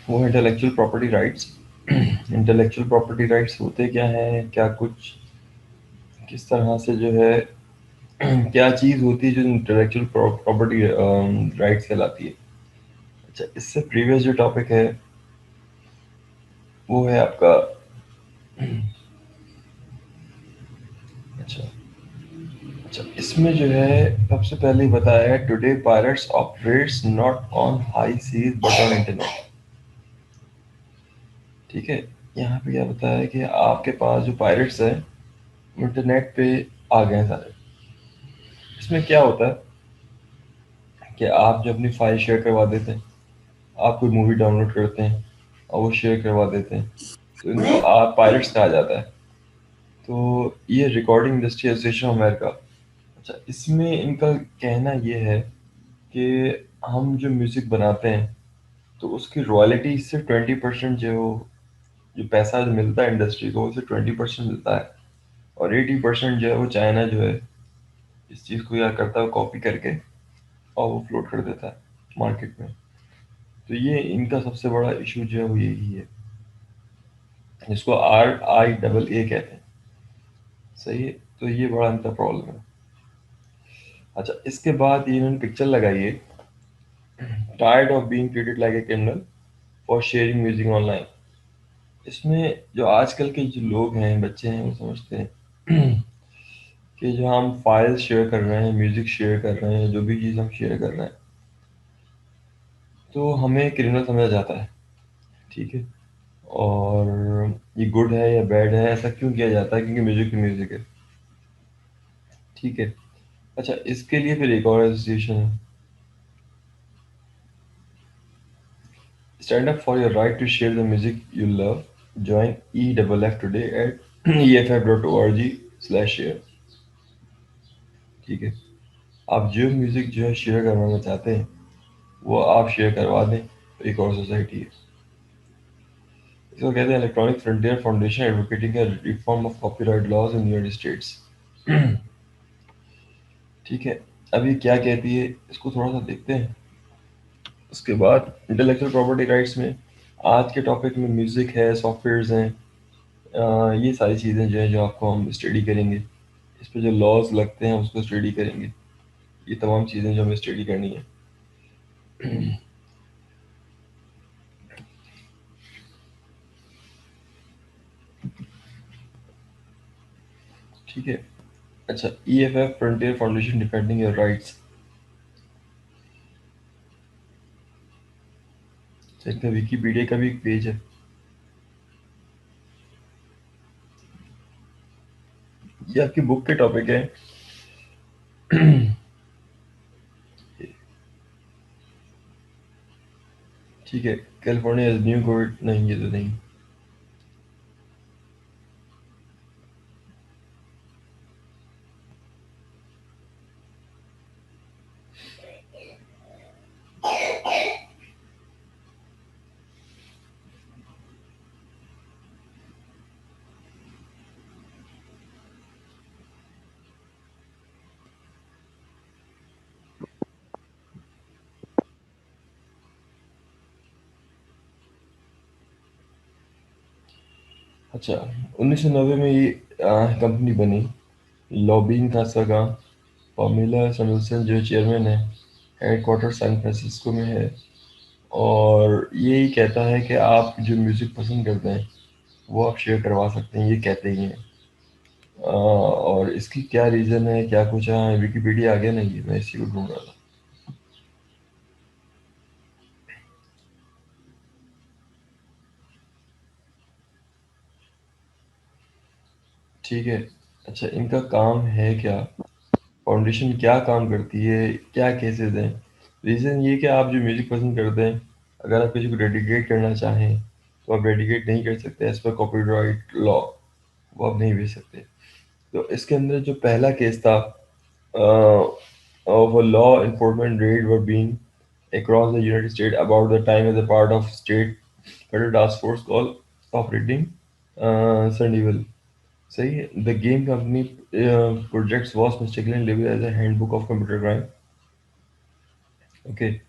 वो intellectual property rights. Intellectual property rights होते क्या हैं, क्या कुछ किस तरह से जो है क्या चीज़ होती है जो इंटेलेक्चुअल प्रॉपर्टी राइट्स कहलाती है। अच्छा, इससे प्रीवियस जो टॉपिक है वो है आपका। अच्छा अच्छा, इसमें जो है सबसे पहले ही बताया है, today pirates operates not on high seas but on internet. ठीक है, यहाँ पे क्या बताया है कि आपके पास जो पायरेट्स हैं इंटरनेट पे आ गए हैं सारे। इसमें क्या होता है कि आप जो अपनी फाइल शेयर करवा देते हैं, आप कोई मूवी डाउनलोड करते हैं और वो शेयर करवा देते हैं, तो इनको आप पायरेट्स कहा जाता है। तो ये recording industry association of America. अच्छा, इसमें इनका कहना ये है कि हम जो म्यूज़िक बनाते हैं तो उसकी रॉयल्टी से 20% जो पैसा जो मिलता है इंडस्ट्री को, उसे 20% मिलता है। और 80% जो है वो चाइना जो है इस चीज़ को क्या करता है, कॉपी करके और वो फ्लोट कर देता है मार्केट में। तो ये इनका सबसे बड़ा इशू जो है वो यही है, जिसको RIAA कहते हैं। सही है, तो ये बड़ा इनका प्रॉब्लम है। अच्छा, इसके बाद ये इन्होंने पिक्चर लगाई है, tired of being treated like a criminal for sharing music online. इसमें जो आजकल के जो लोग हैं, बच्चे हैं, वो समझते हैं कि जो हम फाइल शेयर कर रहे हैं, म्यूजिक शेयर कर रहे हैं, जो भी चीज़ हम शेयर कर रहे हैं, तो हमें क्रिमिनल समझा जाता है। ठीक है, और ये गुड है या बैड है, ऐसा क्यों किया जाता है? क्योंकि म्यूजिक तो म्यूजिक है। ठीक है। अच्छा, इसके लिए फिर एक और एसोसिएशन है, stand up for your right to share the music you love. Join EFF today at EFF.org/share। ठीक है, आप जो म्यूजिक जो है शेयर करवाना चाहते हैं वो आप शेयर करवा दें। तो एक और सोसाइटी है, इसको कहते हैं Electronic Frontier Foundation advocating a reform of copyright laws in United States. ठीक है, अब ये क्या कहती है इसको थोड़ा सा देखते हैं। उसके बाद इंटेलेक्चुअल प्रॉपर्टी राइट्स में आज के टॉपिक में म्यूज़िक है, सॉफ्टवेयर्स हैं, ये सारी चीज़ें जो हैं जो आपको हम स्टडी करेंगे। इस पे जो लॉज लगते हैं उसको स्टडी करेंगे। ये तमाम चीज़ें जो हमें स्टडी करनी है। ठीक है। अच्छा, EFF frontier foundation defending your rights. इसका विकीपीडिया का भी एक पेज है। ये आपकी बुक के टॉपिक है। ठीक है, कैलिफोर्निया न्यू कोर्ट, नहीं ये तो नहीं। अच्छा, 1990 में ये कंपनी बनी। लॉबिंग का इसका काम। पामेला सैमुअल्सन जो चेयरमैन है, हेडक्वार्टर सैन फ्रांसिस्को में है। और यही कहता है कि आप जो म्यूज़िक पसंद करते हैं वो आप शेयर करवा सकते हैं, ये कहते ही हैं। और इसकी क्या रीज़न है, क्या कुछ है, विकिपीडिया आ गया नहीं है, मैं इसी को ढूंढ रहा था। ठीक है। अच्छा, इनका काम है क्या, फाउंडेशन क्या काम करती है, क्या केसेस हैं? रीज़न ये कि आप जो म्यूज़िक पसंद करते हैं, अगर आप किसी को डेडिकेट करना चाहें तो आप डेडिकेट नहीं कर सकते एज पर कॉपीराइट लॉ, वो आप नहीं भेज सकते। तो इसके अंदर जो पहला केस था, of a law enforcement raid were being across the United States about the time as a part of state federal task force called operating Sunnyville. Say the game company projects was mistakenly labeled as a handbook of computer crime. Okay,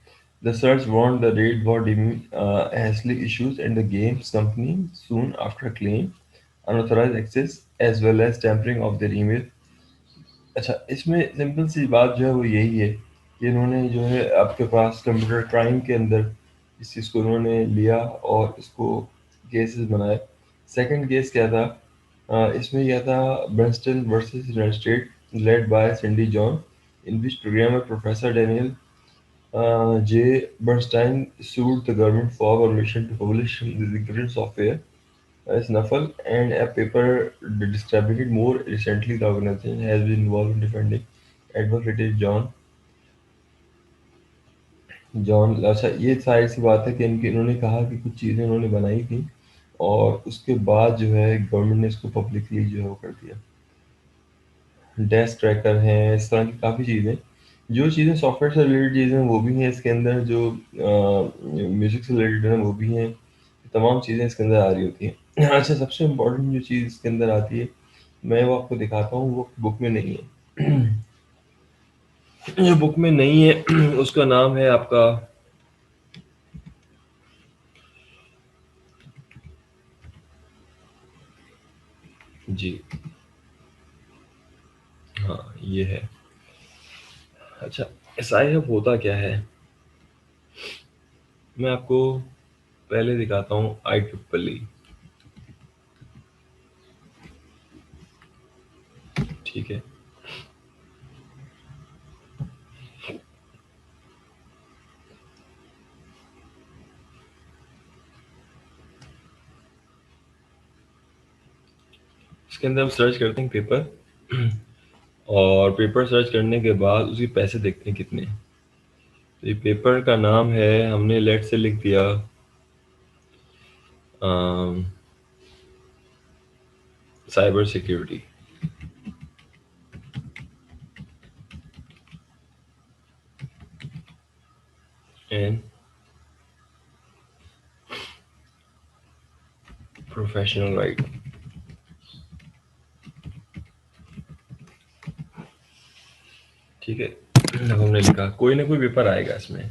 The search warned the raid would hastily issues and the games company soon after claimed unauthorized access as well as tampering of their email. अच्छा, इसमें simple सी बात जो है वो यही है कि इन्होंने जो है आपके पास कंप्यूटर क्राइम के अंदर इस चीज़ को उन्होंने लिया और इसको केसेस बनाए। सेकंड केस क्या था? इसमें क्या था, Bernstein versus United State led by Cindy John, in which programmer professor Daniel J. Bernstein sued the government for permission to publish the encrypted software Snuffle and a paper describing it. More recently, the organization has been involved in defending advocate John. अच्छा, ये सारी सी बात है कि इन्होंने कहा कि कुछ चीज़ें इन्होंने बनाई थी और उसके बाद जो है गवर्नमेंट ने इसको पब्लिकली जो है वो कर दिया। डेस्क ट्रैकर है, इस तरह की काफ़ी चीज़ें, जो चीज़ें सॉफ्टवेयर से रिलेटेड चीज़ें हैं वो भी हैं इसके अंदर, जो म्यूज़िक से रिलेटेड हैं वो भी हैं, तमाम चीज़ें इसके अंदर आ रही होती हैं। अच्छा, सबसे इम्पोर्टेंट जो चीज़ इसके अंदर आती है, मैं वो आपको दिखाता हूँ, वो बुक में नहीं है। जो बुक में नहीं है उसका नाम है आपका, जी हाँ ये है। अच्छा, SIF होता क्या है, मैं आपको पहले दिखाता हूँ। IEEE, ठीक है। इसके अंदर हम सर्च करते हैं पेपर, और पेपर सर्च करने के बाद उसके पैसे देखते हैं कितने हैं। तो ये पेपर का नाम है, हमने लेट से लिख दिया cyber security, and professional right, ठीक है। अब हमने लिखा, कोई ना कोई पेपर आएगा इसमें,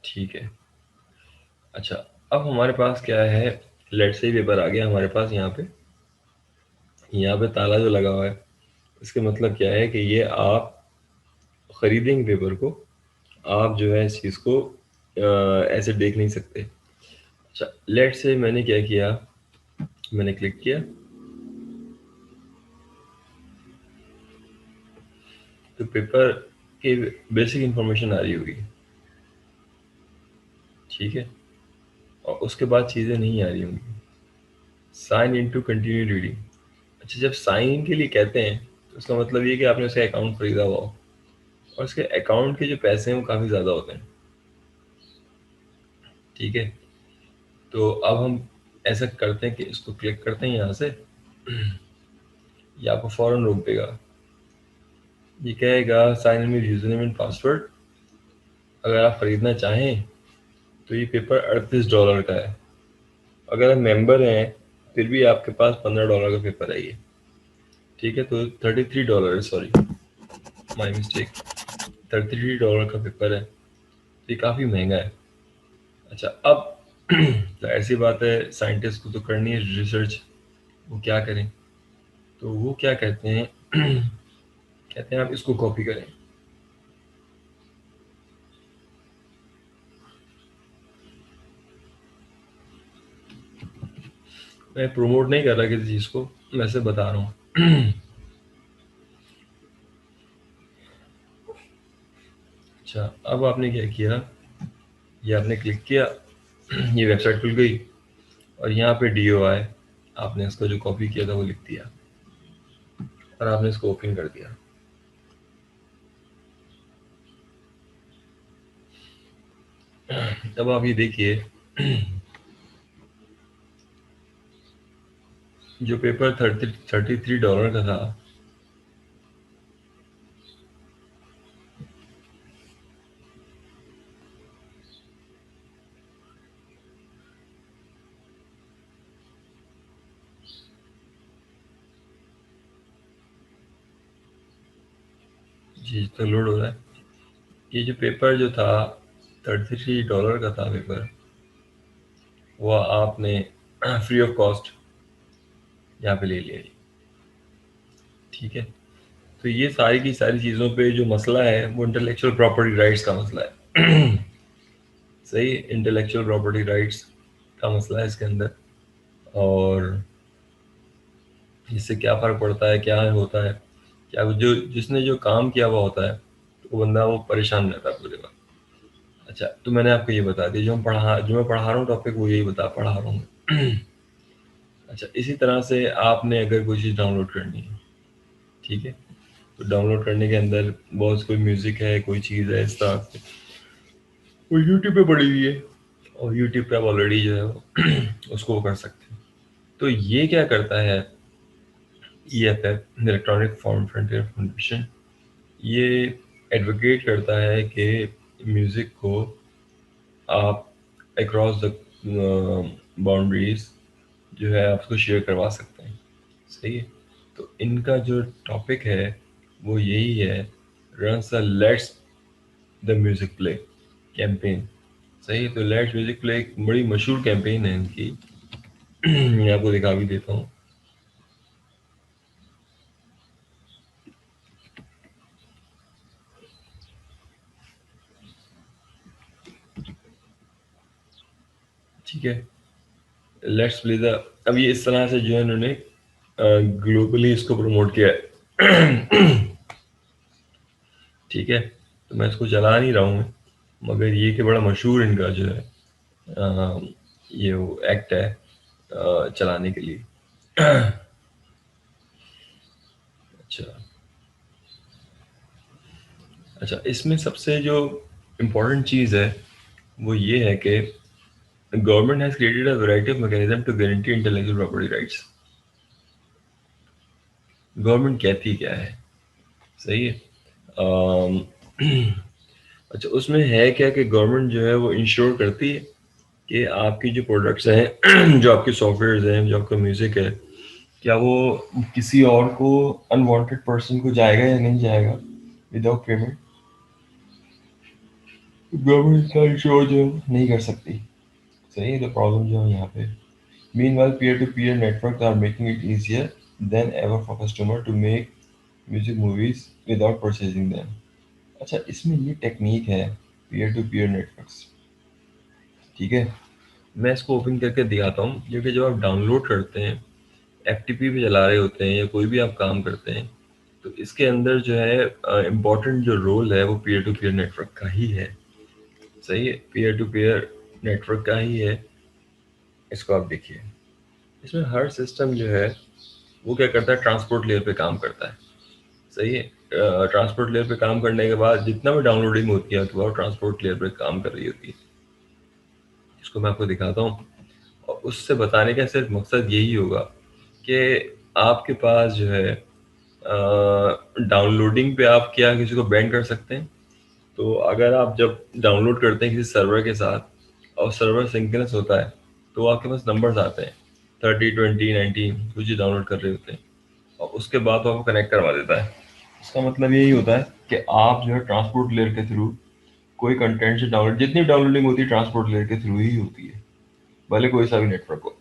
ठीक है। अच्छा, अब हमारे पास क्या है, लेट से ही पेपर आ गया हमारे पास। यहाँ पे ताला जो लगा हुआ है, इसका मतलब क्या है कि ये आप खरीदेंगे पेपर को, आप जो है इस चीज़ को ऐसे देख नहीं सकते। अच्छा, लेट से मैंने क्या किया, मैंने क्लिक किया, तो पेपर की बेसिक इंफॉर्मेशन आ रही होगी, ठीक है, और उसके बाद चीज़ें नहीं आ रही होंगी। Sign in to continue reading. अच्छा, जब साइन इन के लिए कहते हैं तो उसका मतलब ये कि आपने उसका अकाउंट खरीदा हुआ हो, और उसके अकाउंट के जो पैसे हैं वो काफ़ी ज़्यादा होते हैं, ठीक है। तो अब हम ऐसा करते हैं कि इसको क्लिक करते हैं यहाँ से, ये आपको फ़ौरन रोक देगा। ये कहेगा sign in with user name and password. अगर आप ख़रीदना चाहें तो ये पेपर $38 का है। अगर आप मेंबर हैं फिर भी आपके पास $15 का पेपर है ये, ठीक है। तो $33 है, सॉरी माय मिस्टेक, $33 का पेपर है, ये काफ़ी महंगा है। अच्छा, अब जाहिर सी बात है साइंटिस्ट को तो करनी है रिसर्च, वो क्या करें, तो वो क्या कहते हैं, कहते हैं आप इसको कॉपी करें। मैं प्रमोट नहीं कर रहा किसी चीज़ को, वैसे बता रहा हूँ। अच्छा, अब आपने क्या किया, ये आपने क्लिक किया, ये वेबसाइट खुल गई, और यहाँ पे DOI, आपने इसको जो कॉपी किया था वो लिख दिया, और आपने इसको ओपन कर दिया। अब आप ये देखिए, जो पेपर $33 का था, जी, तो लोड हो रहा है। ये जो पेपर जो था $33 का था पेपर, वो आपने फ्री ऑफ कॉस्ट यहाँ पे ले लिया जी। ठीक है, तो ये सारी की सारी चीज़ों पे जो मसला है वो इंटेलेक्चुअल प्रॉपर्टी राइट्स का मसला है। सही, इंटेलेक्चुअल प्रॉपर्टी राइट्स का मसला है इसके अंदर। और इससे क्या फ़र्क पड़ता है, क्या होता है, क्या जो जिसने जो काम किया हुआ होता है तो वो बंदा वो परेशान रहता है पूरे वक्त। अच्छा, तो मैंने आपको ये बता दिया, जो मैं पढ़ा रहा हूँ टॉपिक वो यही पढ़ा रहा हूँ। अच्छा, इसी तरह से आपने अगर कोई चीज़ डाउनलोड करनी है, ठीक है, तो डाउनलोड करने के अंदर बहुत कोई म्यूज़िक है, कोई चीज़ है इस तरह से, वो यूट्यूब पे पड़ी हुई है, और यूट्यूब पे आप ऑलरेडी जो है वो उसको वो कर सकते हैं। तो ये क्या करता है, EFF electronic form frontier foundation, ये एडवोकेट करता है कि म्यूज़िक को आप अक्रॉस द बाउंड्रीज जो है आप उसको शेयर करवा सकते हैं। सही है, तो इनका जो टॉपिक है वो यही है, run the let's the music play campaign. सही है, तो लेट्स म्यूज़िक प्ले एक बड़ी मशहूर कैंपेन है इनकी। मैं आपको दिखा भी देता हूँ। ठीक है, लेट्स प्ले द, अब ये इस तरह से जो है इन्होंने ग्लोबली इसको प्रमोट किया है। ठीक है, तो मैं इसको चला नहीं रहा हूँ, मगर ये कि बड़ा मशहूर इनका जो है ये वो एक्ट है चलाने के लिए। अच्छा, अच्छा, इसमें सबसे जो इम्पोर्टेंट चीज़ है वो ये है कि government has created a variety of mechanism to guarantee intellectual property rights. Government कहती क्या है, सही है। अम, अच्छा, उसमें है क्या कि गवर्नमेंट जो है वो इंश्योर करती है कि आपकी जो प्रोडक्ट्स हैं, जो आपके सॉफ्टवेयर्स हैं, जो आपका म्यूज़िक है, क्या वो किसी और को, अनवांटेड पर्सन को जाएगा या नहीं जाएगा विदाउट पेमेंट। गवर्नमेंट का इंश्योर जो है नहीं कर सकती। सही है, तो प्रॉब्लम जो है यहाँ पे, meanwhile peer to peer network are making it easier than ever for customer to make music movies without purchasing them. अच्छा, इसमें ये टेक्निक है पीयर टू पीयर नेटवर्क्स। ठीक है, मैं इसको ओपन करके दिखाता हूँ, क्योंकि जब आप डाउनलोड करते हैं, FTP पे चला रहे होते हैं या कोई भी आप काम करते हैं, तो इसके अंदर जो है इम्पोर्टेंट जो रोल है वो पीयर टू पीयर नेटवर्क का ही है। सही है, पीयर टू पीयर नेटवर्क का ही है। इसको आप देखिए, इसमें हर सिस्टम जो है वो क्या करता है, ट्रांसपोर्ट लेयर पे काम करता है। सही है, ट्रांसपोर्ट लेयर पे काम करने के बाद जितना भी डाउनलोडिंग होती है तो वो ट्रांसपोर्ट लेयर पे काम कर रही होती है। इसको मैं आपको दिखाता हूँ, और उससे बताने का सिर्फ मकसद यही होगा कि आपके पास जो है डाउनलोडिंग पे आप क्या किसी को बैंड कर सकते हैं। तो अगर आप जब डाउनलोड करते हैं किसी सर्वर के साथ और सर्वर सिंक्रोनस होता है, तो आपके पास नंबर्स आते हैं 30, 20, 19, कुछ ही डाउनलोड कर रहे होते हैं, और उसके बाद वो आपको कनेक्ट करवा देता है। इसका मतलब यही होता है कि आप जो है ट्रांसपोर्ट लेयर के थ्रू कोई कंटेंट से डाउनलोड, जितनी डाउनलोडिंग होती है ट्रांसपोर्ट लेयर के थ्रू ही होती है, भले कोई सा भी नेटवर्क हो।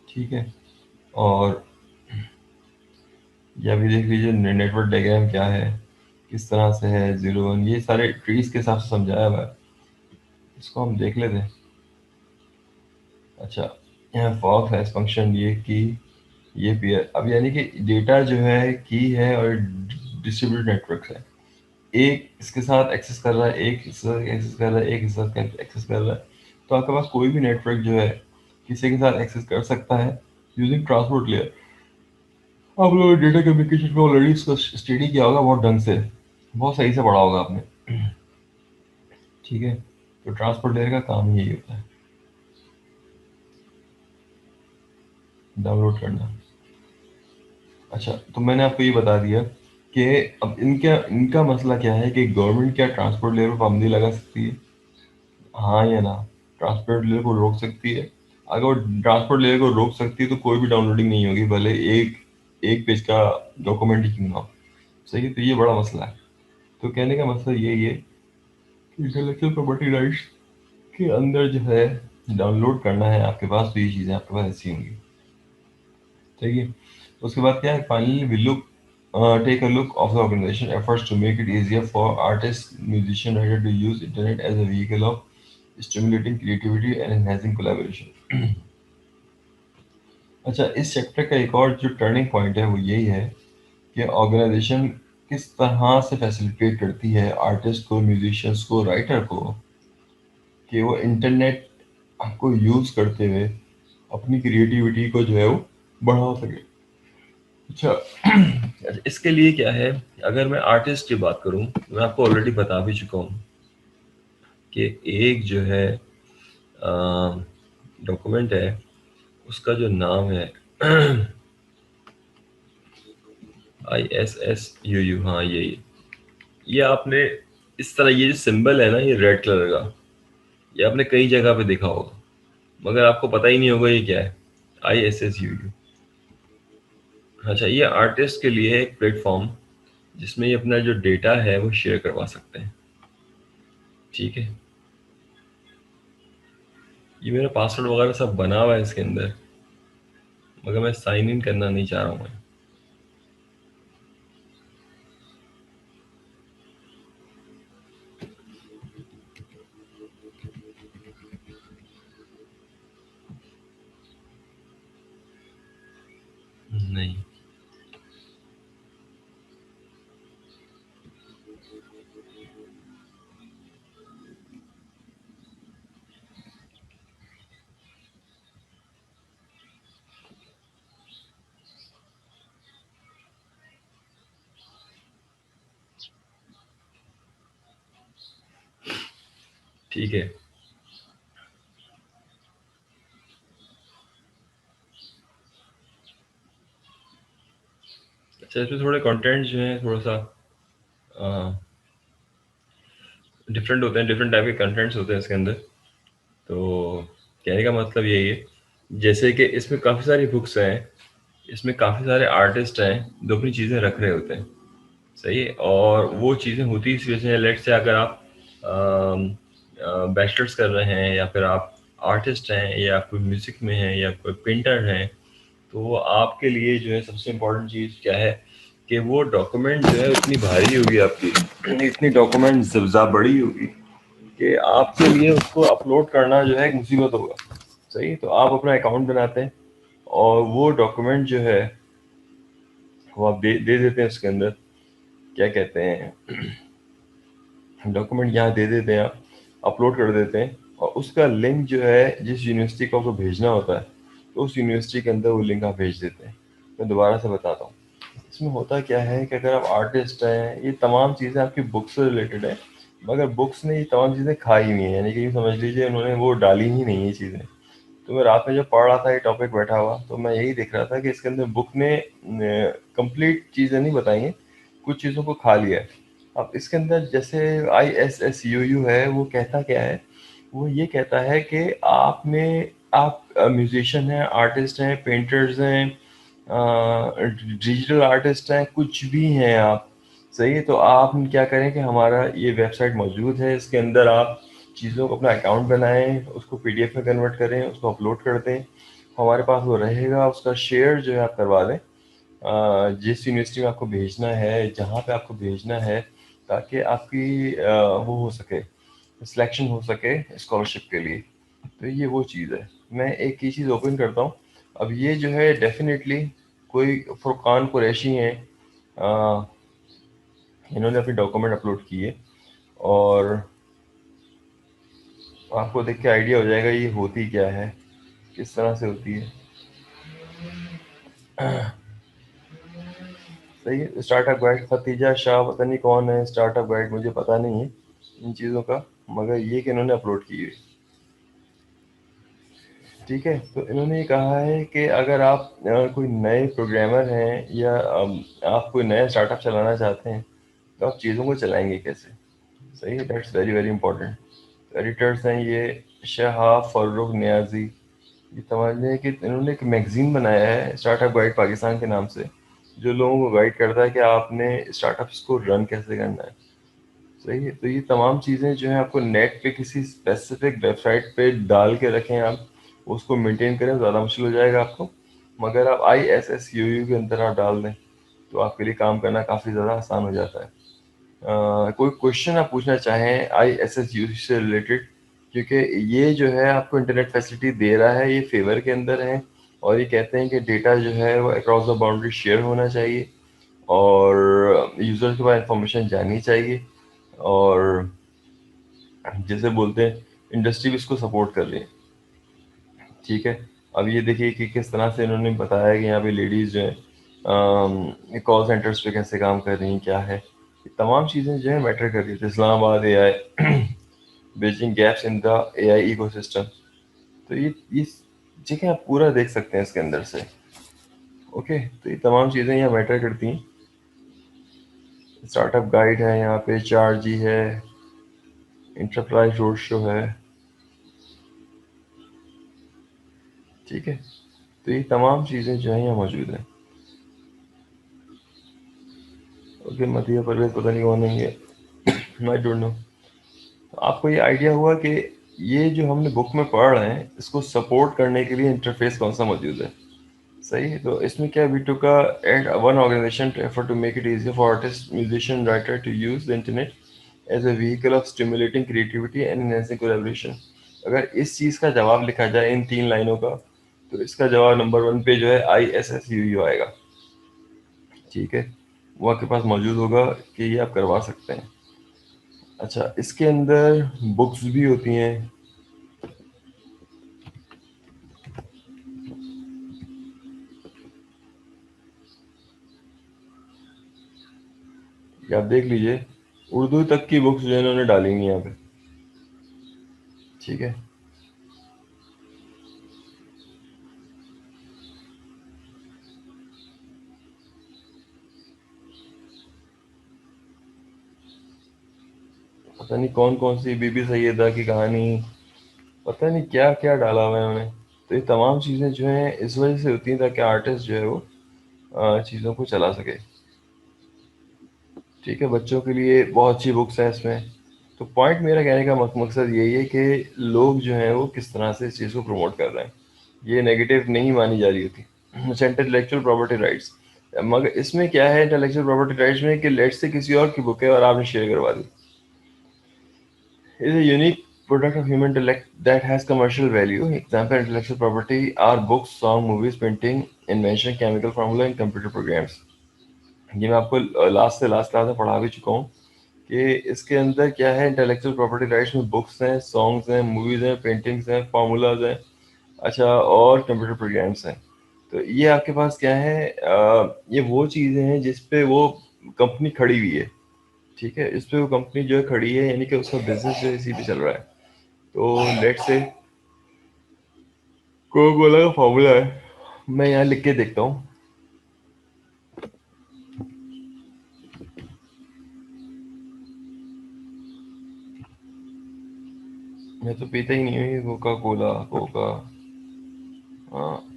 ठीक है, और ये अभी देख लीजिए नेटवर्क डायग्राम क्या है, किस तरह से है, 0 1, ये सारे ट्रीज के हिसाब से समझाया हुआ है। इसको हम देख लेते हैं। अच्छा, यहाँ फॉग हैज फंक्शन ये की, ये पेयर, अब यानी कि डेटा जो है की है और डिस्ट्रीब्यूटेड नेटवर्क है। एक इसके साथ एक्सेस कर रहा है, एक इसके साथ एक्सेस कर रहा है, एक इसके साथ एक्सेस कर रहा है। तो आपके पास कोई भी नेटवर्क जो है किसी के साथ एक्सेस कर सकता है यूजिंग ट्रांसपोर्ट लेयर। आप लोगों ने डेटा कम्युनिकेशन में ऑलरेडी इसको स्टडी किया होगा बहुत ढंग से, बहुत सही से पढ़ा होगा आपने। ठीक है, तो ट्रांसपोर्ट लेयर का काम यही होता है, डाउनलोड करना। अच्छा, तो मैंने आपको ये बता दिया कि अब इनका इनका मसला क्या है कि गवर्नमेंट क्या ट्रांसपोर्ट लेयर पर पाबंदी लगा सकती है, हाँ या ना। ट्रांसपोर्ट लेयर को रोक सकती है। अगर वो ट्रांसपोर्ट लेयर को रोक सकती है तो कोई भी डाउनलोडिंग नहीं होगी, भले एक एक पेज का डॉक्यूमेंट ही क्यों ना हो। सही है, तो ये बड़ा मसला है। तो कहने का मतलब यही है कि इंटेलेक्चुअल प्रॉपर्टी राइट्स के अंदर जो है डाउनलोड करना है आपके पास, तो ये चीज़ें आपके पास ऐसी होंगी। ठीक है, उसके बाद क्या है, finally we look take a look of the organization efforts to make it easier for artists, musicians, writer to use internet as a vehicle of stimulating creativity and enhancing collaboration. अच्छा, इस चैप्टर का एक और जो turning point है वो यही है कि ऑर्गेनाइजेशन किस तरह से फैसिलिटेट करती है आर्टिस्ट को, म्यूजिशियंस को, राइटर को, कि वो इंटरनेट को यूज करते हुए अपनी क्रिएटिविटी को जो है वो बढ़ा सके। अच्छा, इसके लिए क्या है, अगर मैं आर्टिस्ट की बात करूं तो मैं आपको ऑलरेडी बता भी चुका हूं कि एक जो है डॉक्यूमेंट है, उसका जो नाम है ISSUU, हाँ ये आपने इस तरह, ये जो सिंबल है ना, ये रेड कलर का, ये आपने कई जगह पे देखा होगा, मगर आपको पता ही नहीं होगा ये क्या है, ISSUU। अच्छा, ये आर्टिस्ट के लिए है एक प्लेटफॉर्म जिसमें ये अपना जो डेटा है वो शेयर करवा सकते हैं। ठीक है, ये मेरा पासवर्ड वगैरह सब बना हुआ है इसके अंदर, मगर मैं साइन इन करना नहीं चाह रहा हूँ मैं। नहीं, ठीक है। अच्छा, इसमें थोड़े कंटेंट जो है थोड़ा सा डिफरेंट होते हैं, डिफरेंट टाइप के कंटेंट्स होते हैं इसके अंदर। तो कहने का मतलब यही है, जैसे कि इसमें काफ़ी सारी बुक्स हैं, इसमें काफ़ी सारे आर्टिस्ट हैं जो अपनी चीज़ें रख रहे होते हैं। सही है, और वो चीज़ें होती इस वजह से, लेट से अगर आप बैचलर्स कर रहे हैं, या फिर आप आर्टिस्ट हैं, या कोई म्यूज़िक में हैं, या कोई पेंटर हैं, तो आपके लिए जो है सबसे इम्पोर्टेंट चीज़ क्या है कि वो डॉक्यूमेंट जो है इतनी भारी होगी आपकी, इतनी डॉक्यूमेंट ज़ब्ज़ा बड़ी होगी कि आपके लिए उसको अपलोड करना जो है एक मुसीबत होगा। सही, तो आप अपना अकाउंट बनाते हैं और वो डॉक्यूमेंट जो है वो आप दे देते हैं उसके अंदर, क्या कहते हैं, डॉक्यूमेंट यहाँ दे देते हैं, आप अपलोड कर देते हैं, और उसका लिंक जो है जिस यूनिवर्सिटी को आपको भेजना होता है, तो उस यूनिवर्सिटी के अंदर वो लिंक आप भेज देते हैं। मैं दोबारा से बताता हूँ, इसमें होता क्या है कि अगर आप आर्टिस्ट हैं, ये तमाम चीज़ें आपकी बुक से रिलेटेड है, मगर बुक्स ने ये तमाम चीज़ें खाई हुई हैं, यानी कि ये समझ लीजिए उन्होंने वो डाली ही नहीं ये चीज़ें। तो मैं रात में जब पढ़ रहा था ये टॉपिक बैठा हुआ, तो मैं यही देख रहा था कि इसके अंदर बुक ने कंप्लीट चीज़ें नहीं बताई हैं, कुछ चीज़ों को खा लिया है। अब इसके अंदर जैसे ISSUU है, वो कहता क्या है, वो ये कहता है कि आप म्यूजिशियन हैं, आर्टिस्ट हैं, पेंटर्स हैं, डिजिटल आर्टिस्ट हैं, कुछ भी हैं आप। सही है, तो आप क्या करें कि हमारा ये वेबसाइट मौजूद है, इसके अंदर आप चीज़ों को अपना अकाउंट बनाएं, उसको PDF में कन्वर्ट करें, उसको अपलोड कर दें, हमारे पास वो रहेगा, उसका शेयर जो है आप करवा दें जिस यूनिवर्सिटी में आपको भेजना है, जहाँ पे आपको भेजना है, ताकि आपकी वो हो सके, सिलेक्शन हो सके स्कॉलरशिप के लिए। तो ये वो चीज़ है। मैं एक ही चीज़ ओपन करता हूँ। अब ये जो है डेफिनेटली कोई फुरकान कुरैशी हैं, अ, इन्होंने अपनी डॉक्यूमेंट अपलोड किए, और आपको देख के आइडिया हो जाएगा ये होती क्या है, किस तरह से होती है। सही है, स्टार्टअप गाइड खतीजा शाह, पता नहीं कौन है स्टार्टअप गाइड, मुझे पता नहीं है इन चीज़ों का, मगर ये कि इन्होंने अपलोड की है। ठीक है, तो इन्होंने ये कहा है कि अगर आप कोई नए प्रोग्रामर हैं, या आप कोई नया स्टार्टअप चलाना चाहते हैं, तो आप चीज़ों को चलाएंगे कैसे। सही है, that's very very important. Editors हैं ये शहाब फर्रुख नियाजी। ये समझ लें कि इन्होंने एक मैगज़ीन बनाया है स्टार्टअप गाइड पाकिस्तान के नाम से, जो लोगों को गाइड करता है कि आपने स्टार्टअप्स को रन कैसे करना है। सही है, तो ये तमाम चीज़ें जो है आपको नेट पे किसी स्पेसिफिक वेबसाइट पे डाल के रखें आप, उसको मेंटेन करें, ज़्यादा मुश्किल हो जाएगा आपको। मगर आप ISSUU के अंदर आप डाल दें तो आपके लिए काम करना काफ़ी ज़्यादा आसान हो जाता है। कोई क्वेश्चन आप पूछना चाहें ISSUU से रिलेटेड, क्योंकि ये जो है आपको इंटरनेट फैसिलिटी दे रहा है, ये फेवर के अंदर है, और ये कहते हैं कि डेटा जो है वो अक्रॉस द बाउंड्री शेयर होना चाहिए, और यूज़र के पास इंफॉर्मेशन जानी चाहिए, और जैसे बोलते हैं इंडस्ट्री भी इसको सपोर्ट कर रही है। ठीक है, अब ये देखिए कि किस तरह से इन्होंने बताया कि यहाँ पे लेडीज़ जो है कॉल सेंटर्स पे कैसे काम कर रही हैं, क्या है, ये तमाम चीज़ें जो है मैटर कर रही थी। Islamabad AI bridging gaps in the AI ecosystem. तो ये ठीक है, आप पूरा देख सकते हैं इसके अंदर से। ओके, तो ये तमाम चीज़ें यहाँ मैटर करती हैं। स्टार्टअप गाइड है, यहाँ पे 4G है, इंटरप्राइज रोड शो है। ठीक है, तो ये तमाम चीज़ें जो है यहाँ मौजूद हैं। ओके, मध्य प्रदेश पता नहीं कौन है ये, आई डोंट नो। आपको ये आइडिया हुआ कि ये जो हमने बुक में पढ़ रहे हैं इसको सपोर्ट करने के लिए इंटरफेस कौन सा मौजूद है। सही है, तो इसमें क्या, we took at one organisation to effort to make it easier for artist, musician, writer to use the internet as a vehicle of stimulating creativity and enhancing collaboration. अगर इस चीज़ का जवाब लिखा जाए इन 3 लाइनों का, तो इसका जवाब नंबर 1 पे जो है ISSUU आएगा। ठीक है, वो आपके पास मौजूद होगा कि ये आप करवा सकते हैं। अच्छा, इसके अंदर बुक्स भी होती हैं। ये आप देख लीजिए, उर्दू तक की बुक्स जो है इन्होंने डाली हुई हैं यहाँ पे। ठीक है, पता नहीं कौन कौन सी बीबी सैयदा की कहानी, पता नहीं क्या क्या डाला हुआ है उन्होंने। तो ये तमाम चीज़ें जो हैं इस वजह से होती हैं ताकि आर्टिस्ट जो है वो चीज़ों को चला सके। ठीक है, बच्चों के लिए बहुत अच्छी बुक्स हैं इसमें। तो पॉइंट मेरा कहने का मकसद यही है कि लोग जो हैं वो किस तरह से इस चीज़ को प्रमोट कर रहे हैं, ये नेगेटिव नहीं मानी जा रही होती। अच्छा, इंटेलेक्चुअल प्रॉपर्टी राइट्स, मगर इसमें क्या है इंटेलेक्चुअल प्रॉपर्टी राइट्स में कि लेट से किसी और की बुक है और आपने शेयर करवा दी, is a unique product of human intellect that has commercial value. Example, intellectual property are books, song, movies, painting, invention, chemical formula, and computer programs. ये मैं आपको लास्ट से लास्ट क्लास में पढ़ा भी चुका हूँ कि इसके अंदर क्या है, इंटेलेक्चुअल प्रॉपर्टी राइट्स में बुक्स हैं, सॉन्ग्स हैं, मूवीज हैं, पेंटिंग्स हैं, फार्मूलाज हैं, अच्छा, और कंप्यूटर प्रोग्राम्स हैं। तो ये आपके पास क्या है, ये वो चीज़ें हैं जिस पे वो कंपनी खड़ी हुई है। ठीक है, इस पे वो कंपनी जो है खड़ी है, यानी कि उसका बिजनेस जो है इसी पे चल रहा है। तो लेट से कोका कोला का फॉर्मूला है, मैं यहाँ लिख के देखता हूँ। मैं तो पीता ही नहीं हूँ ये कोका कोला, कोका, हाँ,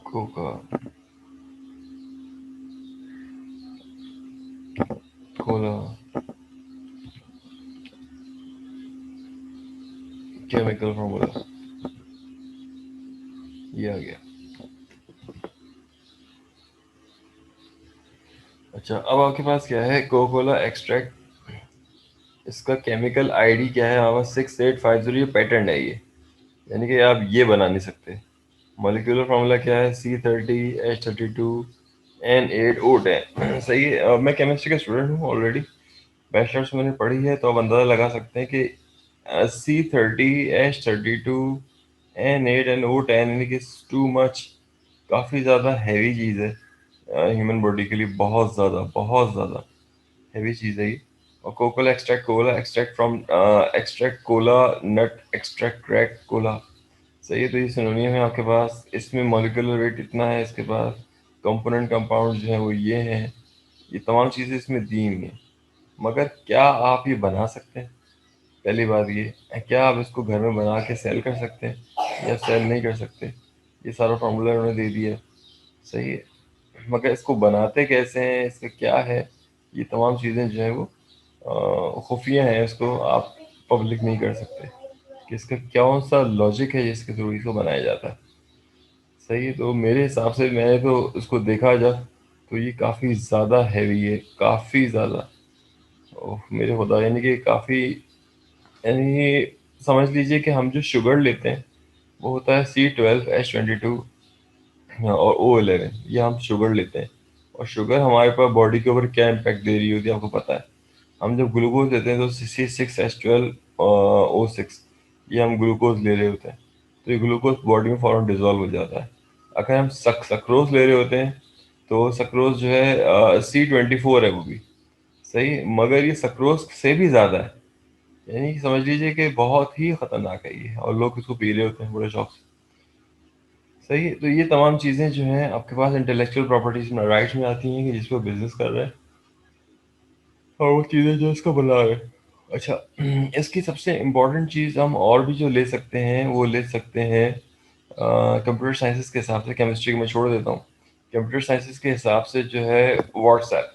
कोका कोला, केमिकल फॉर्मूला, ये आ गया। अच्छा, अब आपके पास क्या है, कोका कोला एक्सट्रैक्ट, इसका केमिकल आईडी क्या है, हमारा 6850, ये पैटर्न है ये, यानी कि आप ये बना नहीं सकते। मॉलिक्यूलर फार्मूला क्या है, C30H32N8O10। सही है, मैं केमिस्ट्री का स्टूडेंट हूँ ऑलरेडी, बैचलर्स मैंने पढ़ी है, तो आप अंदाज़ा लगा सकते हैं कि C30H32N8 and O10, यानी कि टू मच, काफ़ी ज़्यादा हैवी चीज़ है ह्यूमन बॉडी के लिए, बहुत ज़्यादा हैवी चीज़ है ये। और cola extract from extract cola nut extract crack cola. सही है, तो ये सिनोनियम है आपके पास, इसमें मॉलिक्यूलर वेट इतना है, इसके पास कंपोनेंट कंपाउंड जो है वो ये हैं, ये तमाम चीज़ें इसमें दी हुई हैं। मगर क्या आप ये बना सकते हैं? पहली बात ये, क्या आप इसको घर में बना के सेल कर सकते हैं या सेल नहीं कर सकते? ये सारा फार्मूला उन्होंने दे दिया है, सही है। मगर इसको बनाते कैसे हैं, इसका क्या है, ये तमाम चीज़ें जो है वो खुफिया हैं, इसको आप पब्लिक नहीं कर सकते कि इसका कौन सा लॉजिक है जिसके थ्रू इसको बनाया जाता है। सही है, तो मेरे हिसाब से मैंने तो इसको देखा जब, तो ये काफ़ी ज़्यादा हैवी है, काफ़ी ज़्यादा। ओह मेरे खुदा, यानी कि काफ़ी, यानी समझ लीजिए कि हम जो शुगर लेते हैं वो होता है C12H22 और O11, ये हम शुगर लेते हैं। और शुगर हमारे पास बॉडी के ऊपर क्या इम्पैक्ट दे रही होती है आपको पता है। हम जब ग्लूकोज लेते हैं तो C6H12O6, ये हम ग्लूकोज ले रहे होते हैं, तो ये ग्लूकोज बॉडी में फ़ौरन डिजॉल्व हो जाता है। अगर हम सक्रोज ले रहे होते हैं तो सक्रोज जो है C24 है वो भी, सही है, मगर ये सक्रोज से भी ज़्यादा है। यानी कि समझ लीजिए कि बहुत ही खतरनाक है ये, और लोग इसको पी रहे होते हैं बड़े शौक से। सही है, तो ये तमाम चीज़ें जो हैं आपके पास इंटेलेक्चुअल प्रॉपर्टीज में राइट्स में आती हैं कि जिस पर बिजनेस कर रहे हैं, और वो चीज़ें जो इसको बना रहे हैं। अच्छा, इसकी सबसे इम्पोर्टेंट चीज़ हम और भी जो ले सकते हैं वो ले सकते हैं कंप्यूटर साइंसेस के हिसाब से। केमिस्ट्री को मैं छोड़ देता हूँ, कंप्यूटर साइंसेस के हिसाब से जो है व्हाट्सएप।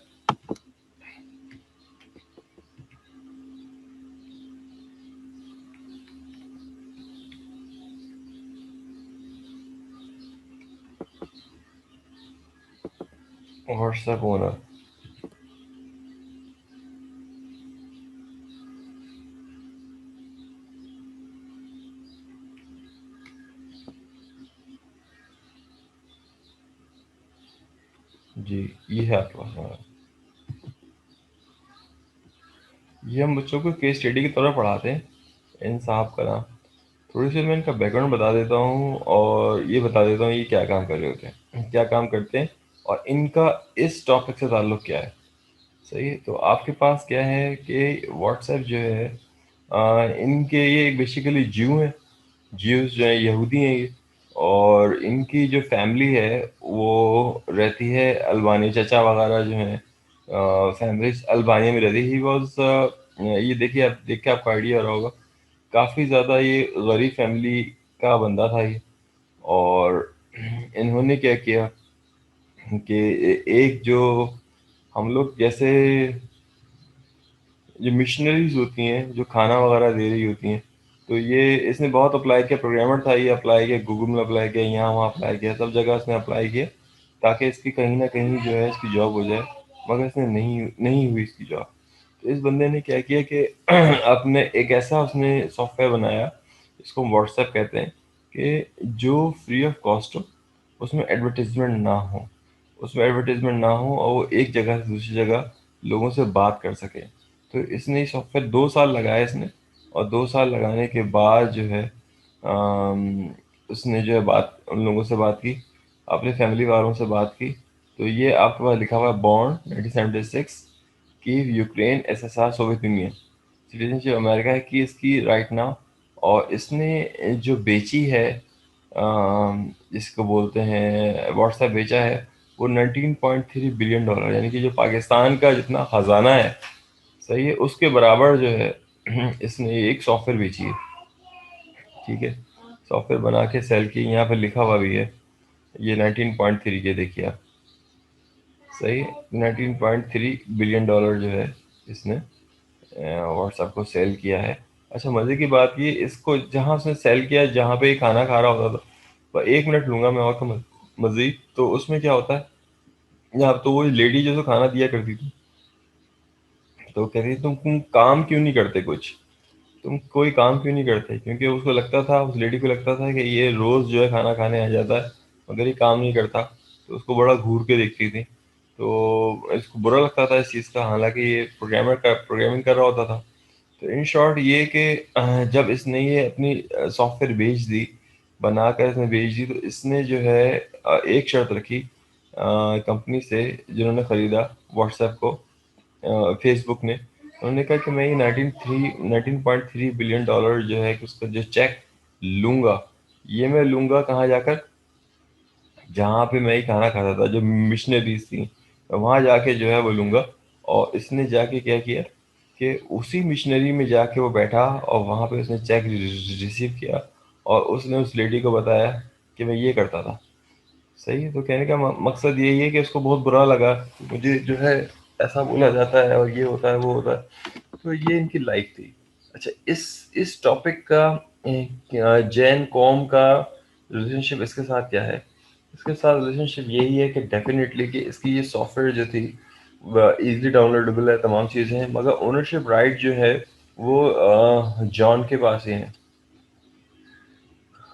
व्हाट्सएप ओनर, जी, ये है आपके पास हमारा। ये हम बच्चों को केस स्टडी की तरह पढ़ाते हैं, इन साहब का नाम। थोड़ी सी मैं इनका बैकग्राउंड बता देता हूँ और ये बता देता हूँ ये क्या काम कर रहे होते हैं, क्या काम करते हैं, और इनका इस टॉपिक से ताल्लुक़ क्या है। सही है, तो आपके पास क्या है कि व्हाट्सएप जो है इनके, ये बेसिकली ज्यू हैं, ज्यूस जो है यहूदी हैं ये। और इनकी जो फैमिली है वो रहती है अल्बानिया, चचा वगैरह जो हैं फैमिली अल्बानिया में रहती। ही वॉज, ये देखिए, आप देख के आपको आइडिया हो रहा होगा, काफ़ी ज़्यादा ये गरीब फैमिली का बंदा था ये। और इन्होंने क्या किया कि एक जो हम लोग जैसे जो मिशनरीज होती हैं जो खाना वगैरह दे रही होती हैं, तो ये इसने बहुत अप्लाई किया, प्रोग्रामर था ये, अप्लाई किया गूगल में, अप्लाई किया यहाँ वहाँ, अप्लाई किया सब जगह इसने अप्लाई किया ताकि इसकी कहीं ना कहीं जो है इसकी जॉब हो जाए। मगर इसने नहीं नहीं हुई इसकी जॉब। तो इस बंदे ने क्या किया कि अपने एक ऐसा उसने सॉफ्टवेयर बनाया, इसको व्हाट्सएप कहते हैं, कि जो फ्री ऑफ कॉस्ट हो, उसमें एडवर्टीजमेंट ना हो, उसमें एडवर्टीजमेंट ना हो, और वो एक जगह से दूसरी जगह लोगों से बात कर सके। तो इसने ये सॉफ्टवेयर 2 साल लगाया इसने, और 2 साल लगाने के बाद जो है उसने जो है बात उन लोगों से बात की, अपने फैमिली वालों से बात की। तो ये आपके पास लिखा हुआ है born 1976, Kyiv Ukraine SSR Soviet union, citizenship America है की इसकी राइट नाउ। और इसने जो बेची है जिसको बोलते हैं व्हाट्सएप बेचा है, वो 19.3 बिलियन डॉलर, यानी कि जो पाकिस्तान का जितना खजाना है, सही है, उसके बराबर जो है इसने एक सॉफ्टवेयर बेची है। ठीक है, सॉफ्टवेयर बना के सेल की, यहाँ पे लिखा हुआ भी है, ये 19.3 के देखिए आप, सही है, 19.3 बिलियन डॉलर जो है इसने व्हाट्सएप को सेल किया है। अच्छा, मज़े की बात ये, इसको जहाँ उसने सेल किया, जहाँ पे ये खाना खा रहा होता था, पर 1 मिनट लूंगा मैं और का मज़ीद, तो उसमें क्या होता है, यहाँ तो वो लेडी जो खाना दिया करती थी, तो कह रही तुम काम क्यों नहीं करते कुछ, तुम कोई काम क्यों नहीं करते, क्योंकि उसको लगता था, उस लेडी को लगता था कि ये रोज़ जो है खाना खाने आ जाता है मगर ये काम नहीं करता। तो उसको बड़ा घूर के देखती थी, तो इसको बुरा लगता था इस चीज़ का, हालांकि ये प्रोग्रामिंग कर रहा होता था। तो इन शॉर्ट ये कि जब इसने ये अपनी सॉफ्टवेयर बेच दी, बनाकर इसने बेच दी, तो इसने जो है एक शर्त रखी कंपनी से जिन्होंने ख़रीदा व्हाट्सएप को, फेसबुक ने। उन्होंने कहा कि मैं ये 19.3 बिलियन डॉलर जो है कि उसका जो चेक लूंगा, ये मैं लूंगा कहाँ जाकर, जहाँ पे मैं ही खाना खाता था, जो मिशनरीज थी, वहाँ जाके जो है वो लूंगा। और इसने जाके क्या किया कि उसी मिशनरी में जाके वो बैठा और वहाँ पे उसने चेक रिसीव किया और उसने उस लेडी को बताया कि मैं ये करता था। सही है, तो कहने का मकसद यही है कि उसको बहुत बुरा लगा कि मुझे जो है ऐसा बोला जाता है और ये होता है वो होता है। तो ये इनकी लाइफ थी। अच्छा, इस टॉपिक का जैन कॉम का रिलेशनशिप इसके साथ क्या है? इसके साथ रिलेशनशिप यही है कि डेफिनेटली कि इसकी ये सॉफ्टवेयर जो थी इजीली डाउनलोडेबल है, तमाम चीज़ें हैं, मगर ओनरशिप राइट जो है वो जॉन के पास ही है।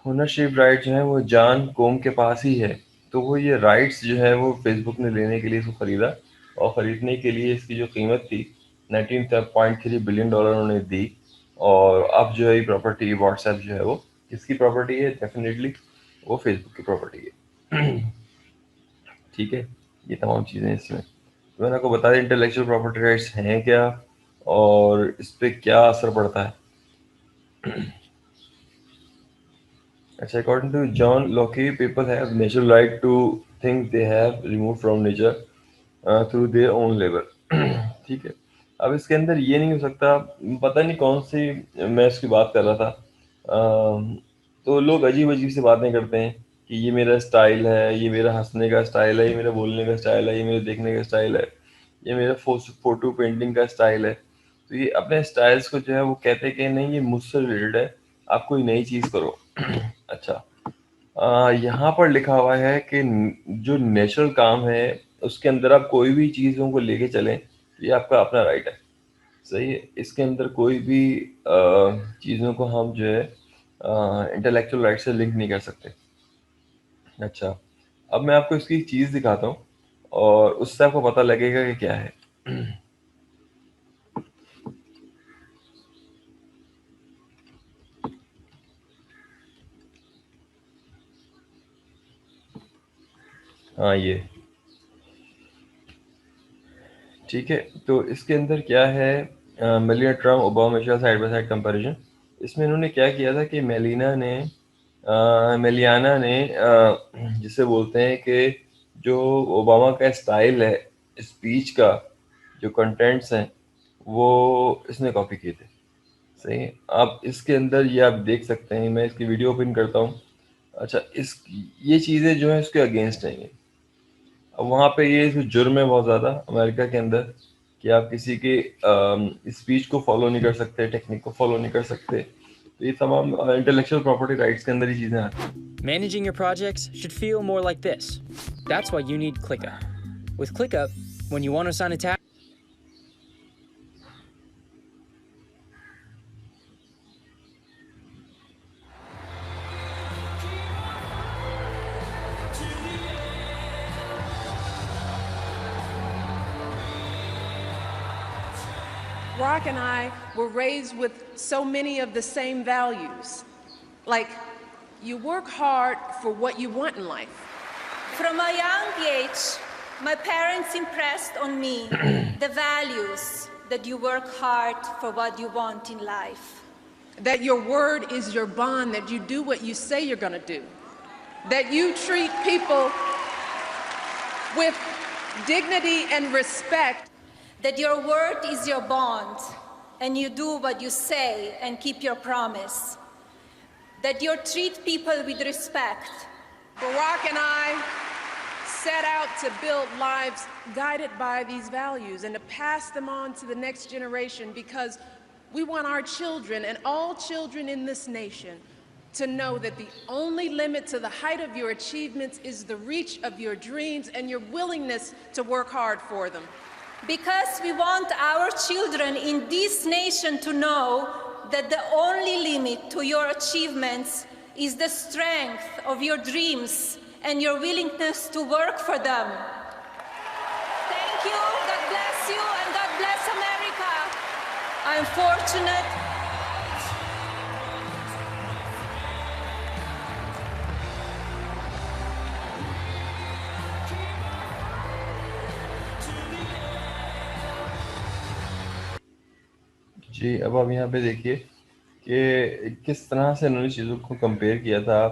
ओनरशिप राइट जो है वो जॉन कोम के पास ही है। तो वो ये राइट्स जो है वो फेसबुक ने लेने के लिए इसको खरीदा और ख़रीदने के लिए इसकी जो कीमत थी 19.3 बिलियन डॉलर उन्होंने दी। और अब जो है ये प्रॉपर्टी व्हाट्सएप जो है वो किसकी प्रॉपर्टी है? डेफिनेटली वो फेसबुक की प्रॉपर्टी है। ठीक है, ये तमाम चीज़ें इसमें तो मैंने आपको बता दिया इंटेलेक्चुअल प्रॉपर्टी राइट्स हैं क्या और इस पे क्या असर पड़ता है। अच्छा, according to John Locke, people have natural right to think they have removed from nature through their own labor. ठीक है, अब इसके अंदर ये नहीं हो सकता, पता नहीं कौन सी मैं इसकी बात कर रहा था। तो लोग अजीब अजीब सी बातें करते हैं कि ये मेरा स्टाइल है, ये मेरा हंसने का स्टाइल है, ये मेरा बोलने का स्टाइल है, ये मेरे देखने का स्टाइल है, ये मेरा फोटो पेंटिंग का स्टाइल है। तो ये अपने स्टाइल्स को जो है वो कहते हैं कि नहीं ये मुझसे रिलेटेड है, आप कोई नई चीज़ करो। अच्छा, यहाँ पर लिखा हुआ है कि जो नेचुरल काम है उसके अंदर आप कोई भी चीज़ों को लेके चलें तो ये आपका अपना राइट है। सही है, इसके अंदर कोई भी चीज़ों को हम जो है इंटेलेक्चुअल राइट से लिंक नहीं कर सकते। अच्छा, अब मैं आपको इसकी चीज़ दिखाता हूँ और उससे आपको पता लगेगा कि क्या है। हाँ, ये ठीक है। तो इसके अंदर क्या है, Melania Trump Obama Michelle side by side comparison. इसमें इन्होंने क्या किया था कि मेलियाना ने जिसे बोलते हैं कि जो ओबामा का स्टाइल है स्पीच का, जो कंटेंट्स हैं वो इसने कॉपी किए थे। सही है, आप इसके अंदर ये आप देख सकते हैं, मैं इसकी वीडियो ओपन करता हूँ। अच्छा, इस ये चीज़ें जो है इसके अगेंस्ट हैं ये। अब वहाँ पे ये जो जुर्म है बहुत ज़्यादा अमेरिका के अंदर कि आप किसी के स्पीच को फॉलो नहीं कर सकते, टेक्निक को फॉलो नहीं कर सकते। तो ये तमाम इंटेलेक्चुअल प्रॉपर्टी राइट्स के अंदर ही चीज़ें आती हैं। Managing your projects should feel more like this. That's why you need ClickUp. With ClickUp, when you want to assign a task, Rock and I were raised with so many of the same values. Like, you work hard for what you want in life. From a young age, my parents impressed on me the values that you work hard for what you want in life. That your word is your bond, that you do what you say you're gonna do. That you treat people with dignity and respect. That your word is your bond, and you do what you say and keep your promise. That you treat people with respect. Barack and I set out to build lives guided by these values and to pass them on to the next generation, because we want our children and all children in this nation to know that the only limit to the height of your achievements is the reach of your dreams and your willingness to work hard for them. Because we want our children in this nation to know that the only limit to your achievements is the strength of your dreams and your willingness to work for them. Thank you, God bless you, and God bless America. I'm fortunate. जी, अब आप यहाँ पे देखिए कि किस तरह से उन्होंने चीज़ों को कंपेयर किया था।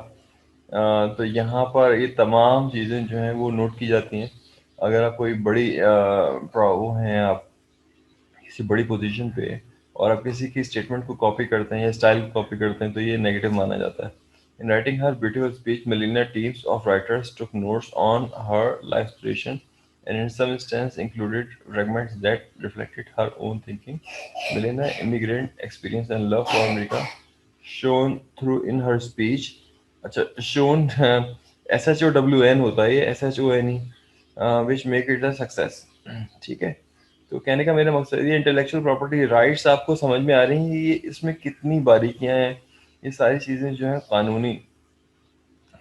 तो यहाँ पर ये तमाम चीज़ें जो हैं वो नोट की जाती हैं। अगर आप कोई बड़ी वो हैं, आप किसी बड़ी पोजीशन पे और आप किसी की स्टेटमेंट को कॉपी करते हैं या स्टाइल को कॉपी करते हैं तो ये नेगेटिव माना जाता है. In writing her beautiful speech, Melina teams of writers took notes on her life situation and in some instances included fragments that reflected her own thinking. Melina's immigrant experience and love for America shone through in her speech. अच्छा, shown SHOWN होता है, ये SHON he, which make it a success. ठीक है. तो कहने का मेरा मकसद ये इंटेलेक्चुअल प्रॉपर्टी राइट्स आपको समझ में आ रही हैं, ये इसमें कितनी बारीकियां हैं, ये सारी चीज़ें जो हैं कानूनी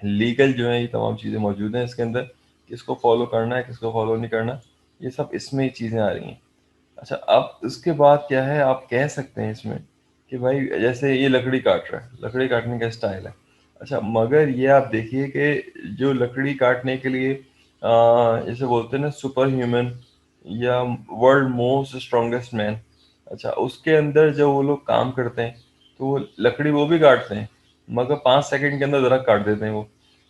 लीगल जो है ये तमाम चीज़ें मौजूद हैं इसके अंदर, किसको फॉलो करना है किसको फॉलो नहीं करना, ये सब इसमें ही चीज़ें आ रही हैं. अच्छा, अब इसके बाद क्या है, आप कह सकते हैं इसमें कि भाई जैसे ये लकड़ी काट रहा है, लकड़ी काटने का स्टाइल है. अच्छा, मगर ये आप देखिए कि जो लकड़ी काटने के लिए जैसे बोलते हैं ना सुपर ह्यूमन या वर्ल्ड मोस्ट स्ट्रॉन्गेस्ट मैन, अच्छा उसके अंदर जब वो लोग काम करते हैं तो वो लकड़ी वो भी काटते हैं, मगर 5 सेकंड के अंदर दरख्त काट देते हैं वो.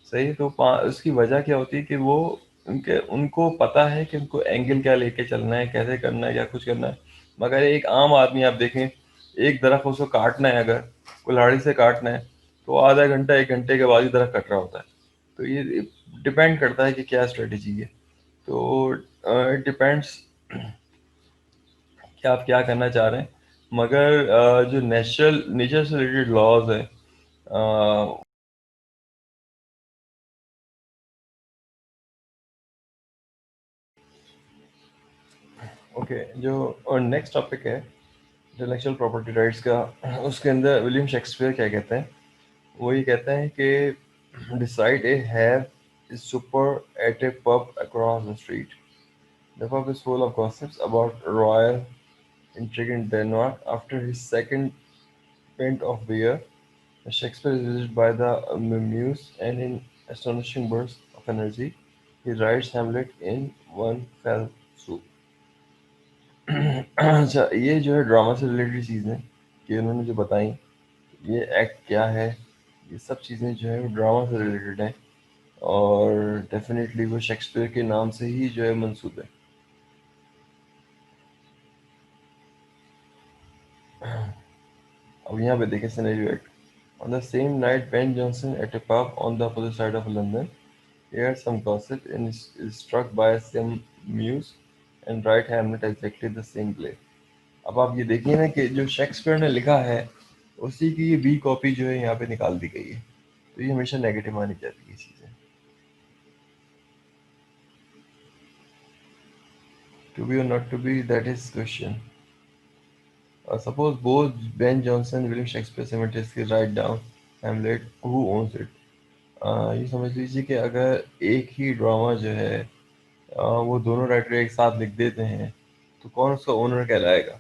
सही. तो उसकी वजह क्या होती है कि वो उनके उनको पता है कि उनको एंगल क्या लेके चलना है, कैसे करना है, क्या कुछ करना है. मगर एक आम आदमी आप देखें, एक दरख्त उसको काटना है, अगर कुल्हाड़ी से काटना है तो आधा घंटा 1 घंटे के बाद ही दरख्त कट रहा होता है. तो ये डिपेंड करता है कि क्या स्ट्रेटेजी है. तो इट डिपेंड्स कि आप क्या करना चाह रहे हैं. मगर जो नेचर से रिलेटेड लॉज है, ओके, जो नेक्स्ट टॉपिक है इंटेलेक्चुअल प्रॉपर्टी राइट्स का, उसके अंदर विलियम शेक्सपियर क्या कहते हैं. वो ये कहते हैं कि decide a have is supper at a pub across the street. The pub is full of gossips about royal intrigue in Denmark. After his second pint of beer, Shakespeare is visited by the muse, and in astonishing bursts of energy, he writes Hamlet in one fell swoop. अच्छा, ये जो है drama से related चीज़ें कि उन्होंने जो बताई, ये एक्ट क्या है, ये सब चीज़ें जो है वो ड्रामा से रिलेटेड हैं और डेफिनेटली वो शेक्सपियर के नाम से ही जो है मंसूब है. अब यहाँ पे देखें scenario act. On the same night, Ben Jonson, at a pub on the opposite side of London, heard some gossip and is struck by some muse and write Hamlet exactly the same play. अब आप ये देखिए ना कि जो Shakespeare ने लिखा है उसी की ये बी कॉपी जो है यहाँ पे निकाल दी गई है. तो ये हमेशा नेगेटिव मानी जाती है चीज़ें. To be or not to be, that is question. Suppose both Ben Jonson and William Shakespeare simultaneously write down Hamlet, who owns it? ये समझ लीजिए कि अगर एक ही ड्रामा जो है वो दोनों राइटर एक साथ लिख देते हैं तो कौन उसका ओनर कहलाएगा.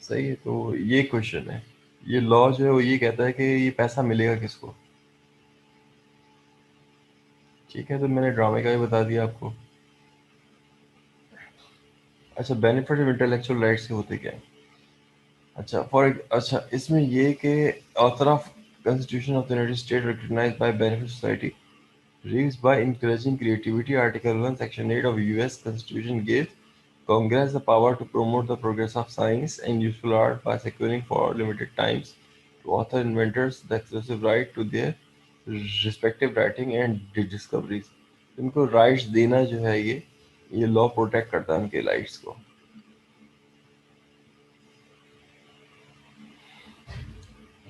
सही है. तो ये क्वेश्चन है. ये लॉ जो है वो ये कहता है कि ये पैसा मिलेगा किसको. ठीक है. तो मैंने ड्रामे का भी बता दिया आपको. अच्छा, बेनिफिट ऑफ इंटेलेक्चुअल राइट्स के होते क्या है. अच्छा इसमें ये कि author of constitution of the United State recognised by benefit society reads by encouraging creativity. Article 1, Section 8 of U.S. Constitution gives Congress the power to promote the progress of science and useful art by securing for limited times to author inventors the exclusive right to their respective writing and discoveries. इनको rights देना जो है ये law protect करता है उनके rights को.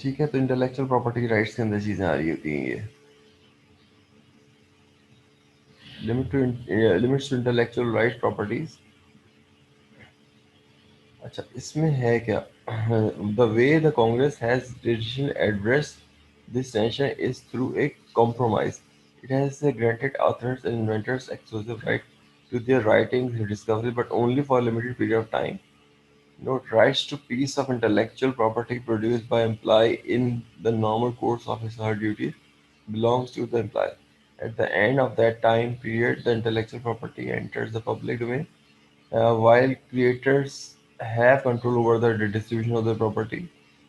ठीक है. तो इंटेलेक्चुअल प्रॉपर्टी राइट्स के अंदर चीज़ें आ रही होती हैं ये. limits to intellectual rights properties. अच्छा, इसमें है क्या. The way the Congress has traditionally addressed this tension is through a compromise. It has granted authors and inventors exclusive right to their writings and discovery, but only for a limited period of time. Note, rights to piece of intellectual property produced by employee in the normal course of his or her duties belongs to the employer. At the end of that time period, the intellectual property enters the public domain. While creators have control over the distribution of the property,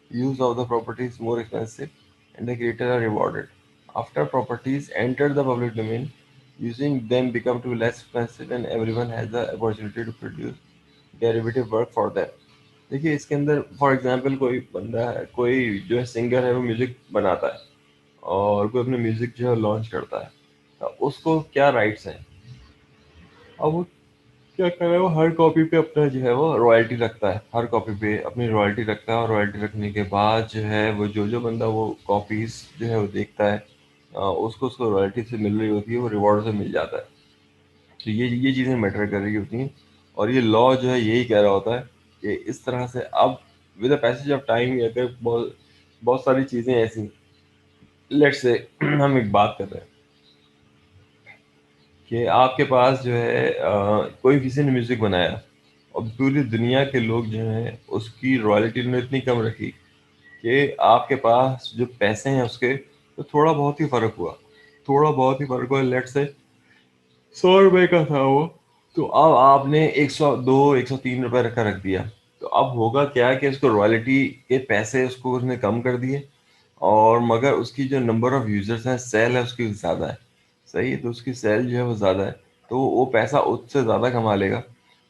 use of the property is more expensive and the creators are rewarded. After properties enter the public domain, using them become too less expensive and everyone has the opportunity to produce derivative work for them. देखिए इसके अंदर for example कोई बंदा है, कोई जो है singer है वो म्यूजिक बनाता है और कोई अपने म्यूजिक जो है लॉन्च करता है, तो उसको क्या राइट्स हैं। अब वो क्या कर रहा है, वो हर कॉपी पे अपना जो है वो रॉयल्टी रखता है, हर कॉपी पे अपनी रॉयल्टी रखता है, और रॉयल्टी रखने के बाद जो है वो जो बंदा वो कॉपीज जो है वो देखता है, उसको उसको रॉयल्टी से मिल रही होती है, वो रिवॉर्ड से मिल जाता है। तो ये चीज़ें मैटर कर रही होती हैं, और ये लॉ जो है यही कह रहा होता है कि इस तरह से अब with the passage of time, अगर बहुत बहुत सारी चीज़ें ऐसी, लेट्स से हम एक बात कर रहे हैं कि आपके पास जो है कोई किसी ने म्यूजिक बनाया और पूरी दुनिया के लोग जो हैं उसकी रॉयल्टी ने इतनी कम रखी कि आपके पास जो पैसे हैं उसके तो थोड़ा बहुत ही फर्क हुआ, थोड़ा बहुत ही फर्क हुआ, लेट्स से 100 रुपए का था वो, तो अब आपने 102 103 रुपए का रख दिया। तो अब होगा क्या कि उसको रॉयल्टी के पैसे उसको उसने कम कर दिए, और मगर उसकी जो नंबर ऑफ यूजर्स हैं, सेल है उसकी ज़्यादा है। सही है, तो उसकी सेल जो है वो ज़्यादा है, तो वो पैसा उससे ज़्यादा कमा लेगा।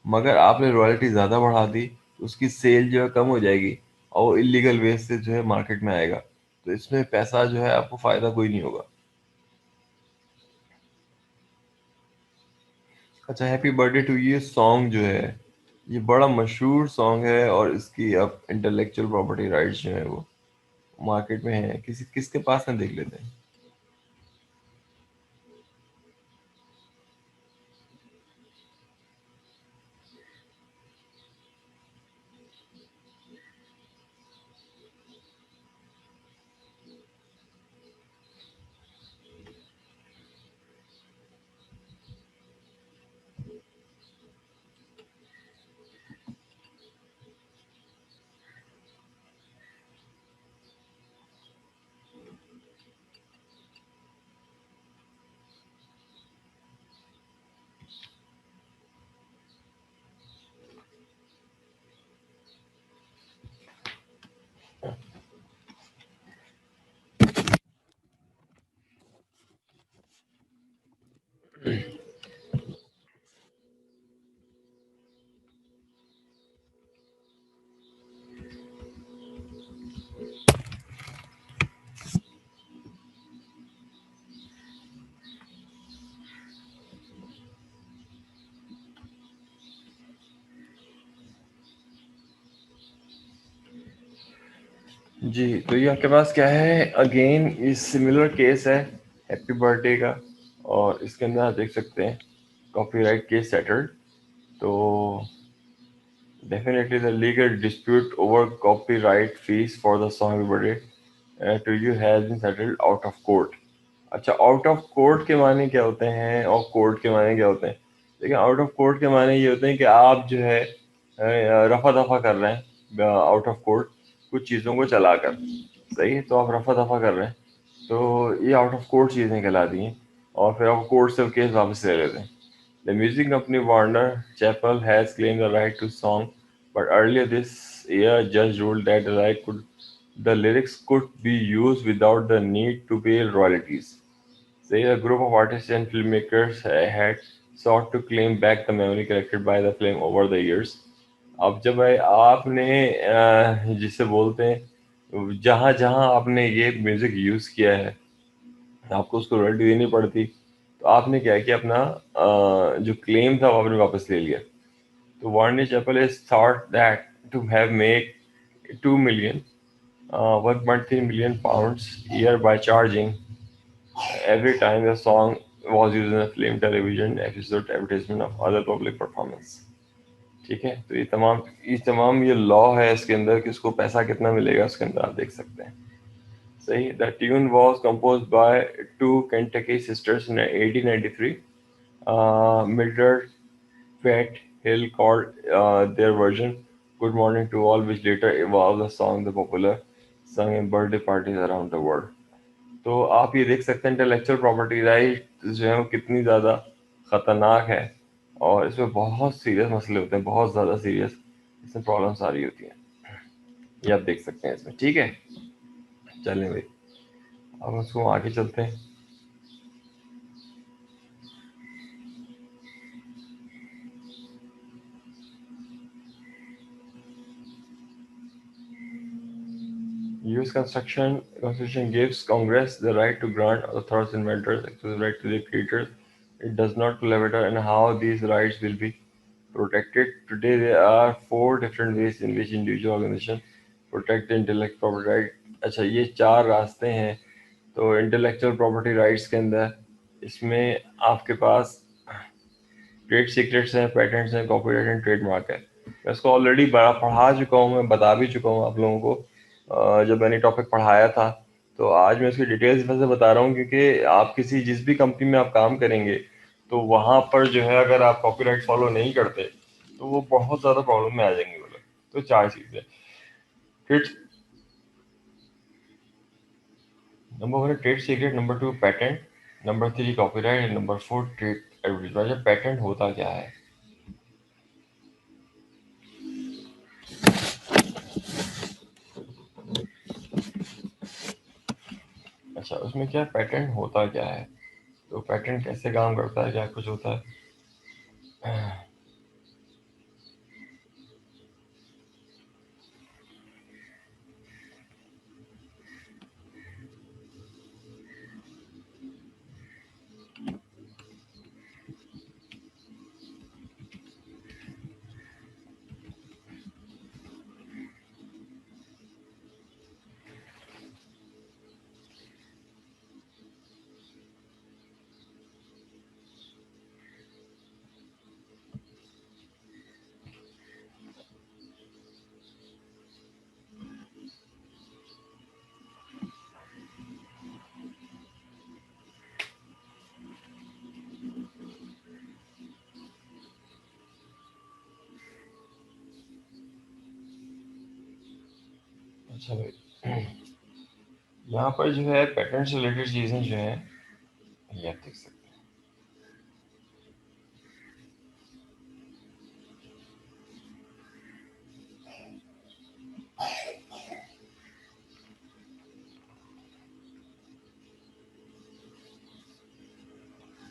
मगर आपने रॉयल्टी ज़्यादा बढ़ा दी तो उसकी सेल जो है कम हो जाएगी, और वो इलीगल वे से जो है मार्केट में आएगा। तो इसमें पैसा जो है आपको फ़ायदा कोई नहीं होगा। अच्छा, हैप्पी बर्थडे टू ये सॉन्ग जो है ये बड़ा मशहूर सॉन्ग है, और इसकी अब इंटेलेक्चुअल प्रॉपर्टी राइट्स जो है वो मार्केट में है, किसी किसके पास है देख लेते हैं। जी, तो ये आपके पास क्या है, अगेन ये सिमिलर केस है हैप्पी बर्थडे का, और इसके अंदर आप देख सकते हैं कॉपीराइट केस सेटल्ड। तो definitely the legal dispute over copyright fees for the song Happy Birthday to You has been settled out of court। अच्छा, आउट ऑफ कोर्ट के माने क्या होते हैं और कोर्ट के माने क्या होते हैं? देखिए, आउट ऑफ कोर्ट के माने ये होते हैं कि आप जो है रफा दफा कर रहे हैं आउट ऑफ कोर्ट कुछ चीज़ों को चलाकर। सही है, तो आप रफा दफा कर रहे हैं, तो ये आउट ऑफ कोर्ट चीज़ें कहलाती हैं, और फिर आप कोर्ट से केस वापस ले लेते हैं। The music company Warner Chappell has claimed the right to song, but earlier this year, judge ruled that the lyrics could be used without the need to pay royalties. Say a group of artists and filmmakers had sought to claim back the memory collected by the film over the years. अब जब आपने जिसे बोलते हैं जहाँ जहाँ आपने ये म्यूजिक यूज किया है आपको उसको रॉयल्टी देनी पड़ती, तो आपने क्या किया, अपना जो क्लेम था वो आपने वापस ले लिया। तो Warner Chappell is thought that to have make 2 million 1.3 million pounds year by charging every time the song was used in a film, television episode, advertisement of other public performance। ठीक है, तो ये तमाम ये लॉ है इसके अंदर कि उसको पैसा कितना मिलेगा उसके अंदर आप देख सकते हैं। सही, the tune was composed by two Kentucky sisters in 1893। Mildred Pat Hill called their version "Good Morning to All," which later evolved the song the popular sung in birthday parties around the world। तो आप ये देख सकते हैं intellectual property right जो है वो कितनी ज़्यादा खतरनाक है, और इसमें बहुत सीरियस मसले होते हैं, बहुत ज़्यादा सीरियस इसमें प्रॉब्लम्स आ रही होती हैं। ये आप देख सकते हैं इसमें। ठीक है, चलें भाई, अब उसको आगे चलते हैं। US Constitution gives Congress the right to grant authorized inventors exclusive right to their creators. It does not elaborate on how these rights will be protected. Today, there are 4 different ways in which individual organization protect the intellectual property right. अच्छा, ये 4 रास्ते हैं. तो intellectual property rights के अंदर इसमें आपके पास trade secrets हैं, पेटेंट्स हैं, कॉपीराइट एंड ट्रेडमार्क है. मैं इसको ऑलरेडी बड़ा पढ़ा चुका हूँ, मैं बता भी चुका हूँ आप लोगों को जब मैंने टॉपिक पढ़ाया था. तो आज मैं इसकी डिटेल्स में से बता रहा हूँ क्योंकि आप जिस भी कंपनी में आप काम करेंगे तो वहाँ पर जो है अगर आप कॉपीराइट फॉलो नहीं करते तो वो बहुत ज़्यादा प्रॉब्लम में आ जाएंगे वो लोग. तो 4 चीज़ें. ट्रेड नंबर 1 है trade secret, number 2 patent, number 3 copyright and number 4 trade advertisement. Patent होता क्या है? अच्छा, उसमें क्या पेटेंट होता क्या है, तो पेटेंट कैसे काम करता है, क्या कुछ होता है. अच्छा भाई, यहाँ पर जो है पेटेंट से रिलेटेड चीज़ें जो हैं ये आप देख सकते हैं.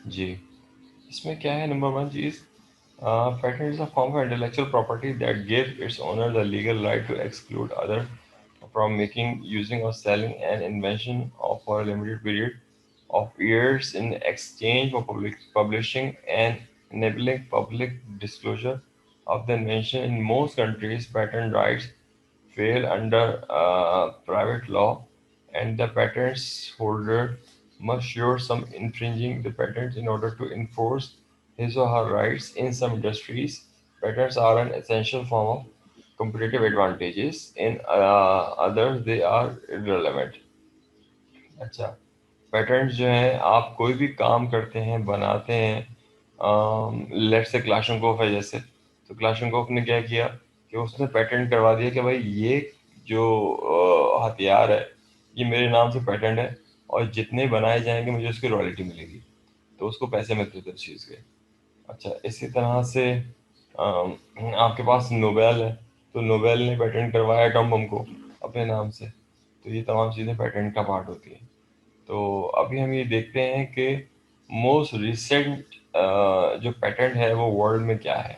जी, इसमें क्या है, number 1 cheese, patent is a form of intellectual property that gives its owner the legal right to exclude others from making, using, or selling an invention for a limited period of years in exchange for publishing and enabling public disclosure of the invention. In most countries, patent rights fail under private law, and the patent holder must show some infringing the patents in order to enforce his or her rights. In some industries, patents are an essential form of competitive advantages. In others, they are irrelevant. अच्छा, patterns जो हैं आप कोई भी काम करते हैं, बनाते हैं. लेट से क्लाशनकोफ है जैसे, तो क्लाशनकोफ ने क्या किया कि उसने पेटेंट करवा दिया कि भाई ये जो हथियार है ये मेरे नाम से पेटेंट है और जितने बनाए जाएंगे मुझे उसकी रॉयल्टी मिलेगी. तो उसको पैसे मिलते थे उस चीज़ के. अच्छा, इसी तरह से आपके पास नोबेल है, तो नोबेल ने पेटेंट करवाया एटम बम को अपने नाम से. तो ये तमाम चीज़ें पेटेंट का पार्ट होती हैं. तो अभी हम ये देखते हैं कि मोस्ट रिसेंट जो पेटेंट है वो वर्ल्ड में क्या है.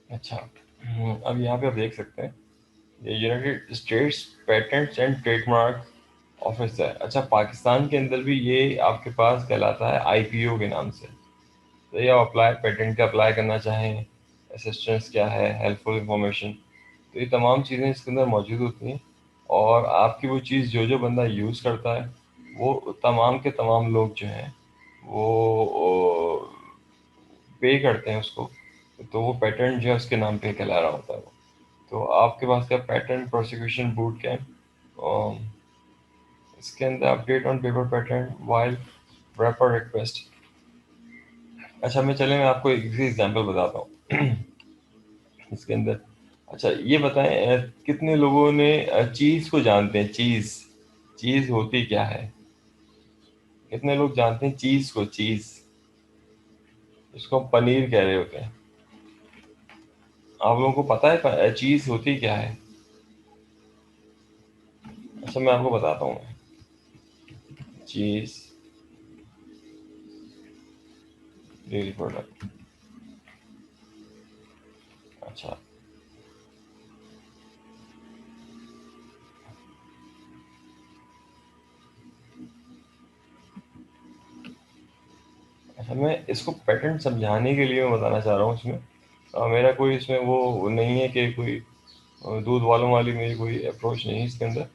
अच्छा, अब यहाँ पे आप देख सकते हैं ये United states patents and trademark office है. अच्छा, पाकिस्तान के अंदर भी ये आपके पास कहलाता है आईपीओ के नाम से. तो ये अप्लाई पेटेंट का अप्लाई करना चाहें, असिस्टेंस क्या है, हेल्पफुल इंफॉर्मेशन, तो ये तमाम चीज़ें इसके अंदर मौजूद होती हैं। और आपकी वो चीज़ जो जो बंदा यूज़ करता है वो तमाम के तमाम लोग जो हैं वो पे करते हैं उसको, तो वो पेटेंट जो है उसके नाम पे कहला रहा होता है वो। तो आपके पास क्या पेटेंट प्रोसिक्यूशन बूट कैंप, इसके अंदर update on paper patent while rapper request. अच्छा मैं आपको एक एग्जांपल बताता हूँ इसके अंदर। अच्छा ये बताएं, कितने लोगों ने चीज़ को जानते हैं? चीज़ चीज़ होती क्या है? कितने लोग जानते हैं चीज़ को? चीज़, इसको हम पनीर कह रहे होते हैं। आप लोगों को पता है चीज़ होती क्या है? अच्छा मैं आपको बताता हूँ। चीज़ डेयरी प्रोडक्ट। अच्छा अच्छा मैं इसको पैटर्न समझाने के लिए मैं बताना चाह रहा हूँ इसमें। मेरा कोई इसमें वो नहीं है कि कोई दूध वालों वाली मेरी कोई अप्रोच नहीं है इसके अंदर।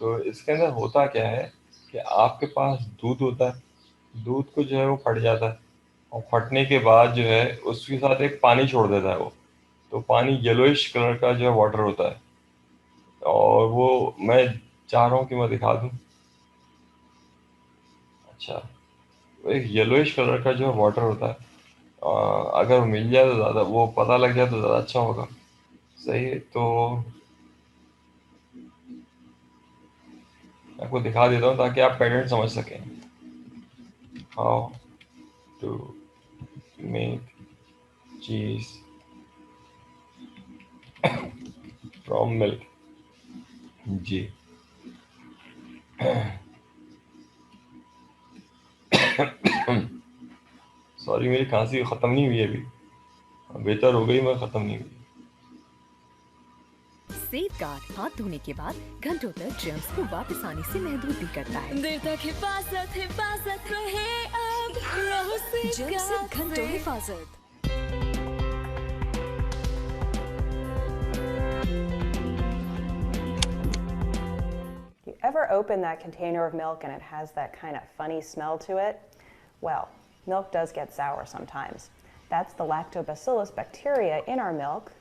तो इसके अंदर होता क्या है कि आपके पास दूध होता है, दूध को जो है वो फट जाता है, और फटने के बाद जो है उसके साथ एक पानी छोड़ देता है वो। तो पानी येलोइश कलर का जो है वाटर होता है, और वो मैं चाह रहा हूँ कि मैं दिखा दूँ। अच्छा, वो एक येलोइश कलर का जो है वाटर होता है। अगर वो मिल जाए तो ज़्यादा, वो पता लग जाए तो ज़्यादा अच्छा होगा। सही है, तो मैं आपको दिखा देता हूँ ताकि आप पैटर्न समझ सकें। How to make cheese from milk. जी। सॉरी मेरी खांसी ख़त्म नहीं हुई अभी, बेहतर हो गई मगर ख़त्म नहीं हुई। सेफगार्ड हाथ धोने के बाद घंटों तक जर्म्स को वापस आने से महदूद भी करता है। देर तक हिफाजत हिफाजत रहे अब रहो जर्म्स से घंटों हिफाजत। You ever open that container of milk and it has that kind of funny smell to it? Well, milk does get sour sometimes. That's the lactobacillus bacteria in our milk,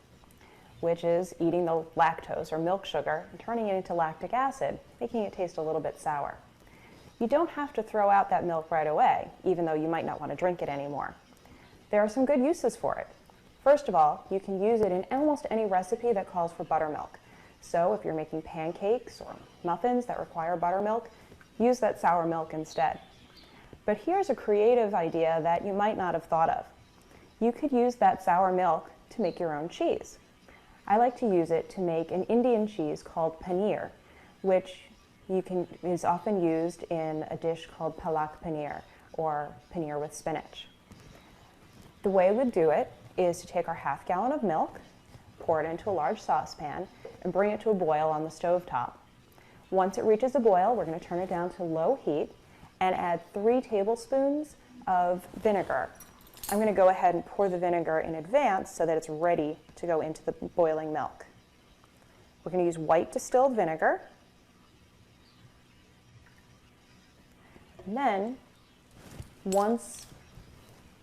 which is eating the lactose or milk sugar and turning it into lactic acid, making it taste a little bit sour. You don't have to throw out that milk right away, even though you might not want to drink it anymore. There are some good uses for it. First of all, you can use it in almost any recipe that calls for buttermilk. So if you're making pancakes or muffins that require buttermilk, use that sour milk instead. But here's a creative idea that you might not have thought of. You could use that sour milk to make your own cheese. I like to use it to make an Indian cheese called paneer, which is often used in a dish called palak paneer, or paneer with spinach. The way we'd do it is to take our half gallon of milk, pour it into a large saucepan, and bring it to a boil on the stove top. Once it reaches a boil, we're going to turn it down to low heat and add 3 tablespoons of vinegar. I'm going to go ahead and pour the vinegar in advance so that it's ready to go into the boiling milk. We're going to use white distilled vinegar. And then, once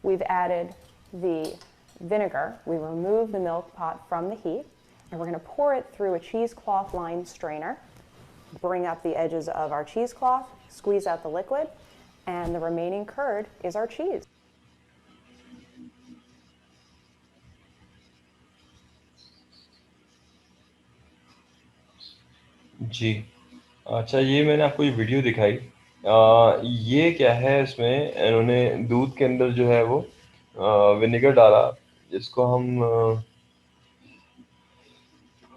we've added the vinegar, we remove the milk pot from the heat, and we're going to pour it through a cheesecloth lined strainer, bring up the edges of our cheesecloth, squeeze out the liquid, and the remaining curd is our cheese. जी। अच्छा ये मैंने आपको ये video दिखाई, ये क्या है, इसमें इन्होंने दूध के अंदर जो है वो विनेगर डाला, जिसको हम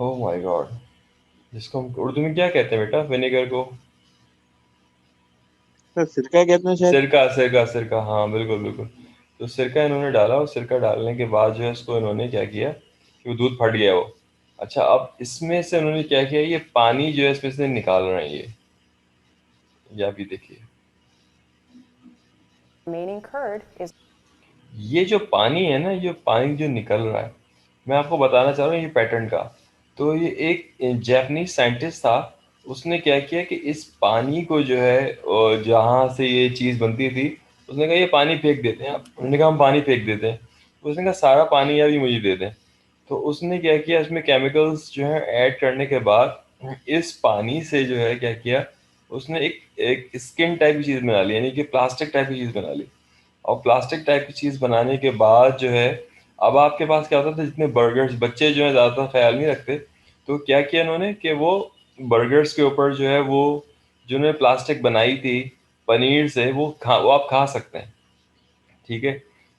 ओह माय गॉड, जिसको हम उर्दू में क्या कहते हैं बेटा, विनेगर को? सर सिरका कहते हैं शायद। सिरका, सिरका, सिरका, हाँ बिल्कुल बिल्कुल। तो सिरका इन्होंने डाला, और सिरका डालने के बाद जो है इसको इन्होंने क्या किया कि वो दूध फट गया वो। अच्छा अब इसमें से उन्होंने क्या किया, ये पानी जो है इसमें से निकाल रहे हैं ये अभी देखिए। Remaining curd is ये जो पानी है ना, ये पानी जो निकल रहा है, मैं आपको बताना चाह रहा हूँ ये पैटर्न का। तो ये एक जापानीज साइंटिस्ट था, उसने क्या किया कि इस पानी को जो है जहाँ से ये चीज़ बनती थी, उसने कहा ये पानी फेंक देते हैं आप। उन्होंने कहा हम पानी फेंक देते हैं। तो उसने कहा सारा पानी अभी मुझे दे दें। तो उसने क्या किया, इसमें केमिकल्स जो है ऐड करने के बाद इस पानी से जो है क्या किया, उसने एक एक स्किन टाइप की चीज़ बना ली, यानी कि प्लास्टिक टाइप की चीज़ बना ली। और प्लास्टिक टाइप की चीज़ बनाने के बाद जो है, अब आपके पास क्या होता था, जितने बर्गर्स बच्चे जो है ज़्यादातर ख्याल नहीं रखते, तो क्या किया इन्होंने कि वो बर्गर्स के ऊपर जो है वो जो उन्होंने प्लास्टिक बनाई थी पनीर से, वो आप खा सकते हैं। ठीक है,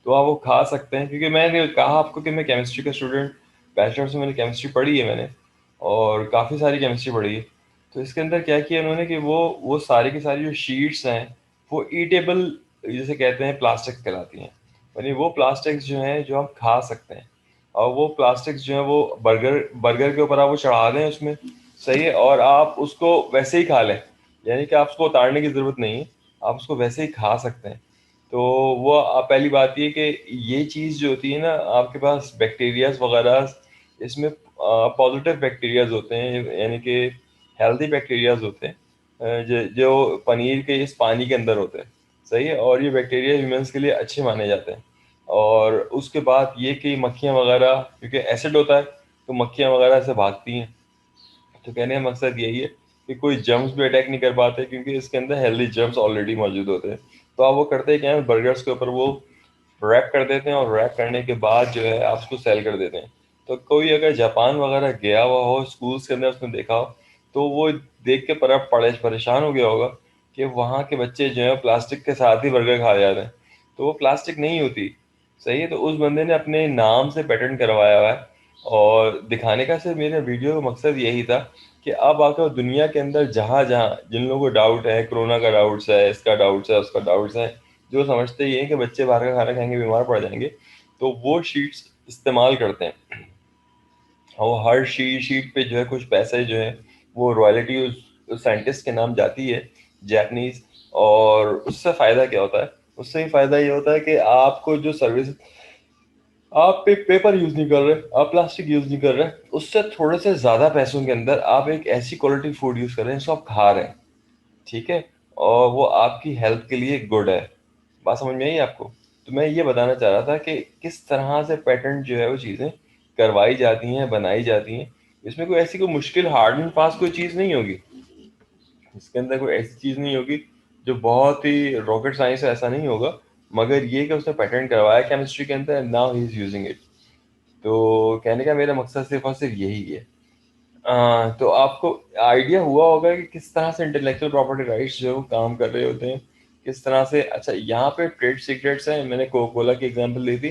तो आप वो खा सकते हैं, क्योंकि मैंने कहा आपको कि मैं केमिस्ट्री का स्टूडेंट, बैचलर्स में मैंने केमिस्ट्री पढ़ी है मैंने, और काफ़ी सारी केमिस्ट्री पढ़ी है। तो इसके अंदर क्या किया उन्होंने कि वो सारी की सारी जो शीट्स हैं वो ईटेबल, जिसे कहते हैं, प्लास्टिक कहलाती हैं। यानी वो प्लास्टिक्स जो हैं जो हम खा सकते हैं। और वो प्लास्टिक्स जो है वो बर्गर बर्गर के ऊपर आप वो चढ़ा दें उसमें, सही है, और आप उसको वैसे ही खा लें, यानी कि आप उसको उतारने की ज़रूरत नहीं है, आप उसको वैसे ही खा सकते हैं। तो वो पहली बात ये कि ये चीज़ जो होती है ना, आपके पास बैक्टीरियाज वगैरह, इसमें पॉजिटिव बैक्टीरियाज होते हैं, यानी कि हेल्दी बैक्टीरियाज होते हैं, जो पनीर के इस पानी के अंदर होते हैं, सही है, और ये बैक्टीरिया ह्यूमंस के लिए अच्छे माने जाते हैं। और उसके बाद ये कि मक्खियाँ वगैरह, क्योंकि एसिड होता है, तो मक्खियाँ वगैरह से भागती हैं। तो कहने का मकसद यही है कि कोई जर्म्स भी अटैक नहीं कर पाते, क्योंकि इसके अंदर हेल्दी जर्म्स ऑलरेडी मौजूद होते हैं। तो आप वो करते हैं क्या है, बर्गर्स के ऊपर वो रैप कर देते हैं, और रैप करने के बाद जो है आप उसको सेल कर देते हैं। तो कोई अगर जापान वगैरह गया हुआ हो स्कूल्स के अंदर, उसने देखा हो, तो वो देख के परेशान हो गया होगा कि वहाँ के बच्चे जो है प्लास्टिक के साथ ही बर्गर खा जाते हैं। तो वो प्लास्टिक नहीं होती, सही है। तो उस बंदे ने अपने नाम से पैटर्न करवाया हुआ है, और दिखाने का सिर्फ मेरे वीडियो का मकसद यही था कि अब आकर दुनिया के अंदर जहाँ जहाँ जिन लोगों को डाउट है, कोरोना का डाउट्स है, इसका डाउट्स है, उसका डाउट्स है, जो समझते ही हैं कि बच्चे बाहर का खाना खाएंगे बीमार पड़ जाएंगे, तो वो शीट्स इस्तेमाल करते हैं। और हर शीट पे जो है कुछ पैसे जो है वो रॉयल्टी उस साइंटिस्ट के नाम जाती है, जापानीज। और उससे फ़ायदा क्या होता है, उससे ही फ़ायदा ये होता है कि आपको जो सर्विस, आप एक पेपर यूज़ नहीं कर रहे, आप प्लास्टिक यूज़ नहीं कर रहे, उससे थोड़े से ज़्यादा पैसों के अंदर आप एक ऐसी क्वालिटी फूड यूज़ कर रहे हैं जिसको आप खा रहे हैं। ठीक है, और वो आपकी हेल्थ के लिए गुड है। बात समझ में आई आपको? तो मैं ये बताना चाह रहा था कि किस तरह से पैटर्न जो है वो चीज़ें करवाई जाती हैं, बनाई जाती हैं। इसमें कोई ऐसी कोई मुश्किल हार्ड एंड फास्ट कोई चीज़ नहीं होगी, इसके अंदर कोई ऐसी चीज़ नहीं होगी जो बहुत ही रॉकेट साइंस है, ऐसा नहीं होगा। मगर ये कि उसने पैटर्न करवाया केमिस्ट्री के अंदर, now he is using it. तो कहने का मेरा मकसद सिर्फ और सिर्फ यही है। तो आपको आइडिया हुआ होगा कि किस तरह से इंटेलेक्चुअल प्रॉपर्टी राइट्स जो काम कर रहे होते हैं, किस तरह से। अच्छा, यहाँ पे ट्रेड सीक्रेट्स हैं, मैंने कोका कोला की एग्जांपल दी थी।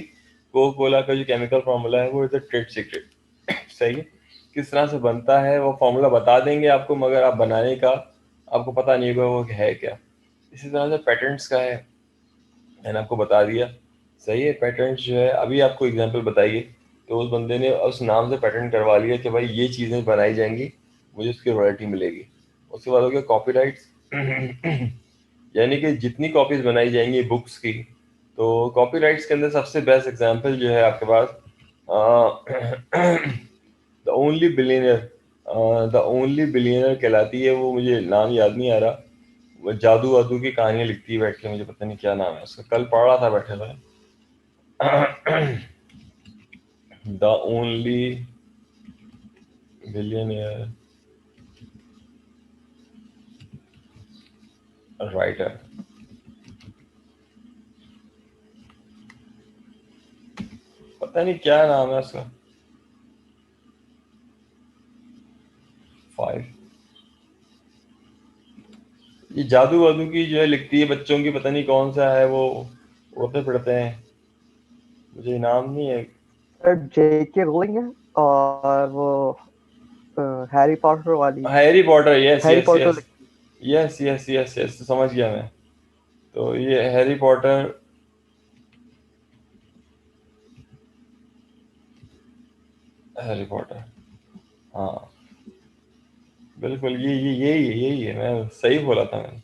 कोका कोला का जो केमिकल फार्मूला है वो इज अ ट्रेड सीक्रेट। सही है, किस तरह से बनता है वो फार्मूला बता देंगे आपको, मगर आप बनाने का आपको पता नहीं होगा वो है क्या। इसी तरह से पैटर्न्स का है, मैंने आपको बता दिया। सही है, पैटर्न्स जो है अभी आपको एग्जांपल बताइए, तो उस बंदे ने उस नाम से पैटर्न करवा लिया कि भाई ये चीज़ें बनाई जाएंगी, मुझे उसकी रॉयल्टी मिलेगी। उसके बाद हो गया कॉपीराइट्स। यानी कि जितनी कॉपीज बनाई जाएंगी बुक्स की, तो कॉपीराइट्स के अंदर सबसे बेस्ट एग्जांपल जो है आपके पास the only billionaire, the only billionaire कहलाती है वो, मुझे नाम याद नहीं आ रहा। वो जादू वादू की कहानियां लिखती है बैठ के, मुझे पता नहीं क्या नाम है उसका, कल पढ़ रहा था बैठे हुए। द ओनली बिलियनियर राइटर, पता नहीं क्या नाम है उसका। 5, ये जादू वादू की जो है लिखती है बच्चों की, पता नहीं कौन सा है वो, उड़ते फिरते हैं, मुझे नाम नहीं है। सर जेके रोलिंग है, और वो हैरी पॉटर वाली, Harry Potter, yes Harry yes Potter yes, लिखती यस यस यस यस, समझ गया मैं। तो ये हैरी पॉटर, हैरी पॉटर, हाँ बिल्कुल, यही है, मैं सही बोला था मैंने।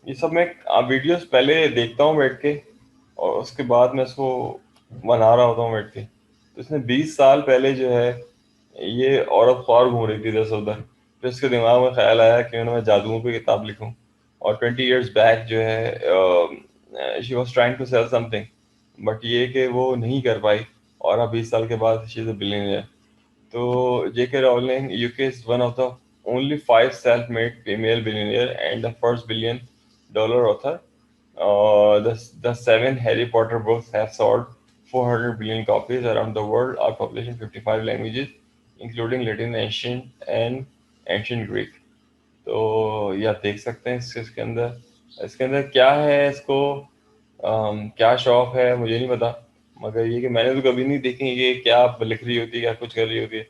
ये सब मैं वीडियोस पहले देखता हूँ बैठ के, और उसके बाद मैं इसको बना रहा होता हूँ बैठ के। तो इसने 20 साल पहले जो है ये औरत ख्वार घूम रही थी इधर से उधर, फिर इसके दिमाग में ख्याल आया कि मैं जादुओं पे किताब लिखूं। और 20 years बैक जो है she was trying to sell something, but ये कि वो नहीं कर पाई, और अब 20 साल के बाद शी इज अ बिलियनियर। तो J.K. Rowling UK is one of the only 5 self-made female billionaire and the first $1 billion author. The 7 Harry Potter books have sold 400 billion copies around the world, are published in 55 languages, including Latin, Ancient Greek. तो ये आप देख सकते हैं इसके अंदर क्या है, इसको क्या शौक है मुझे नहीं पता, मगर ये कि मैंने तो कभी नहीं देखी ये क्या लिख रही होती है, क्या कुछ कर रही होती है,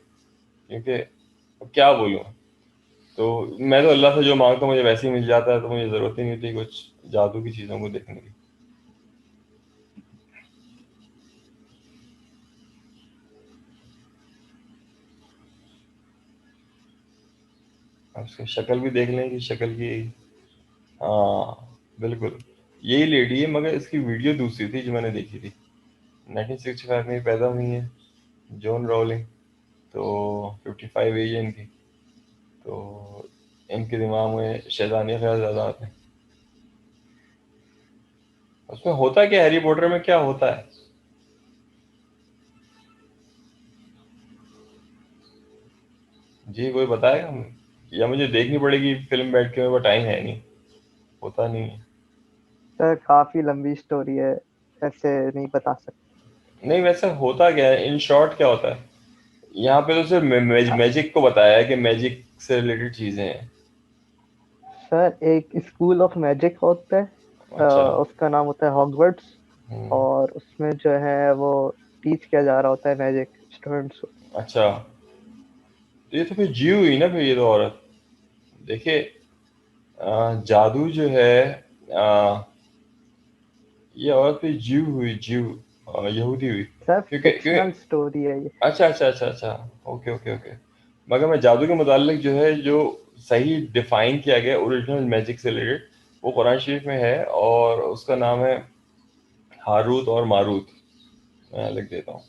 क्योंकि अब क्या बोलूँ। तो मैं तो अल्लाह से जो मांगता हूँ मुझे वैसे ही मिल जाता है, तो मुझे ज़रूरत ही नहीं होती कुछ जादू की चीज़ों को देखने की। अब उसकी शक्ल भी देख लें कि शक्ल की, हाँ बिल्कुल यही लेडी है, मगर इसकी वीडियो दूसरी थी जो मैंने देखी थी। 1965 में ही पैदा हुई है जॉन राउलिंग, तो 55 एज है इनकी, तो इनके दिमाग में शैतानी ख्याल ज़्यादा आते हैं। उसमें होता क्या, हैरी पॉटर में क्या होता है? जी कोई बताएगा, या मुझे देखनी पड़ेगी फिल्म बैठ के, मेरे पास टाइम है नहीं, होता नहीं है। सर काफी लंबी स्टोरी है, ऐसे नहीं बता सकते। नहीं वैसे होता क्या है, इन शॉर्ट क्या होता है? यहाँ पे तो सिर्फ मैजिक को बताया है कि मैजिक से रिलेटेड चीजें हैं। सर एक स्कूल ऑफ मैजिक होता है, अच्छा। उसका नाम होता है हॉगवर्ट्स, हम्म, और उसमें जो है वो टीच किया जा रहा होता है मैजिक स्टूडेंट्स को। अच्छा, तो ये तो फिर जीव हुई ना फिर ये तो औरत। देखिए जादू जो है, अ, ये औरत फिर जीव हुई, जीव यहूदी हुई, सर क्योंकि क्योंकि फिक्शनल स्टोरी है ये। अच्छा अच्छा अच्छा अच्छा, ओके ओके ओके। मगर मैं जादू के मुतालिक जो है जो सही डिफाइन किया गया ओरिजिनल मैजिक से रिलेटेड, वो कुरान शरीफ में है, और उसका नाम है हारूत और मारूत। मैं लिख देता हूँ,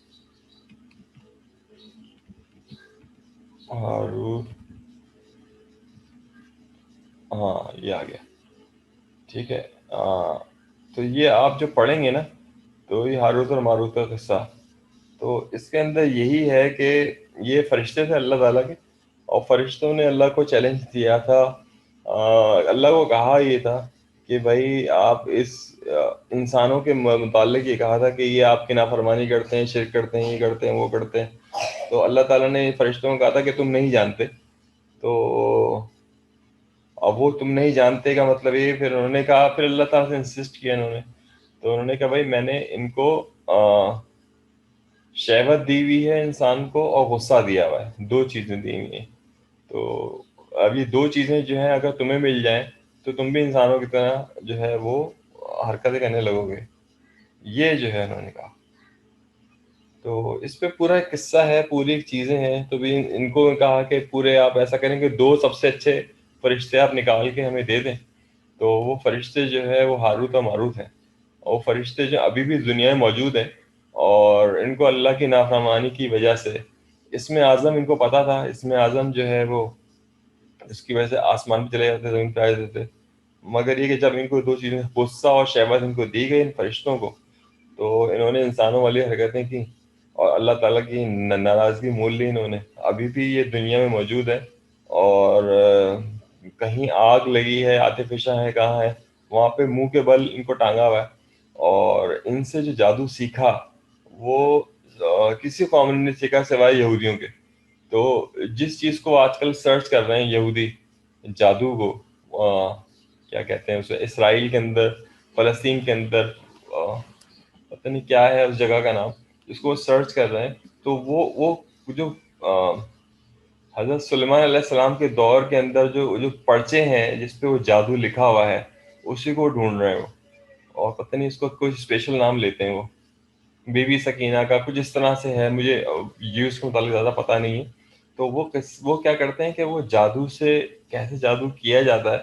हारूत, हाँ ये आ गया, ठीक है। तो ये आप जो पढ़ेंगे ना, तो ये हारूत और मारूत का किस्सा, तो इसके अंदर यही है कि ये फरिश्ते थे अल्लाह ताला के, और फरिश्तों ने अल्लाह को चैलेंज दिया था। अल्लाह को कहा ये था कि भाई आप इस इंसानों के मुतालिक ये कहा था कि ये आपकी नाफरमानी करते हैं, शिरक करते हैं, ये करते हैं, वो करते हैं। तो अल्लाह ताला ने फरिश्तों को कहा था कि तुम नहीं जानते, तो अब वो तुम नहीं जानते का मतलब ये, फिर उन्होंने कहा, फिर अल्लाह ताला से इंसिस्ट किया इन्होंने, तो उन्होंने कहा भाई मैंने इनको शहवत दी हुई है इंसान को, और गुस्सा दिया हुआ है, 2 चीज़ें दी हुई हैं। तो अब ये 2 चीज़ें जो हैं अगर तुम्हें मिल जाएं, तो तुम भी इंसानों की तरह जो है वो हरकतें करने लगोगे, ये जो है उन्होंने कहा। तो इस पे पूरा एक किस्सा है, पूरी एक चीज़ें हैं, तो भी इनको कहा कि पूरे आप ऐसा करेंगे 2 सबसे अच्छे फरिश्ते आप निकाल के हमें दे दें। तो वो फरिश्ते जो है वो हारूत और मारूत हैं, और वो फरिश्ते जो अभी भी दुनिया में मौजूद हैं, और इनको अल्लाह की नाफरमानी की वजह से इसमें आज़म इनको पता था, इसमें आज़म जो है वो इसकी वजह से आसमान पे चले जाते, ज़मीन पे आ जाते थे। मगर ये कि जब इनको 2 चीज़ें गुस्सा और शहवत इनको दी गई इन फरिश्तों को, तो इन्होंने इंसानों वाली हरकतें की, और अल्लाह ताला की नाराज़गी मोल ली इन्होंने। अभी भी ये दुनिया में मौजूद है, और कहीं आग लगी है, आतिफिशा है, कहाँ है, वहाँ पे मुंह के बल इनको टांगा हुआ है। और इनसे जो जादू सीखा वो किसी कौम ने नहीं सीखा सिवाय यहूदियों के। तो जिस चीज़ को आजकल सर्च कर रहे हैं यहूदी, जादू को, क्या कहते हैं उसे, इसराइल के अंदर, फ़लस्तीन के अंदर, पता नहीं क्या है उस जगह का नाम, जिसको वो सर्च कर रहे हैं, तो वो जो हज़रत सुलेमान अलैहिस्सलाम के दौर के अंदर जो जो पर्चे हैं जिस पे वो जादू लिखा हुआ है, उसी को ढूंढ रहे हैं वो। और पता नहीं इसको कोई स्पेशल नाम लेते हैं वो, बीबी सकीना का कुछ इस तरह से है, मुझे यूज़ के मुताबिक ज़्यादा पता नहीं है। तो वो क्या करते हैं कि वो जादू से कैसे जादू किया जाता है,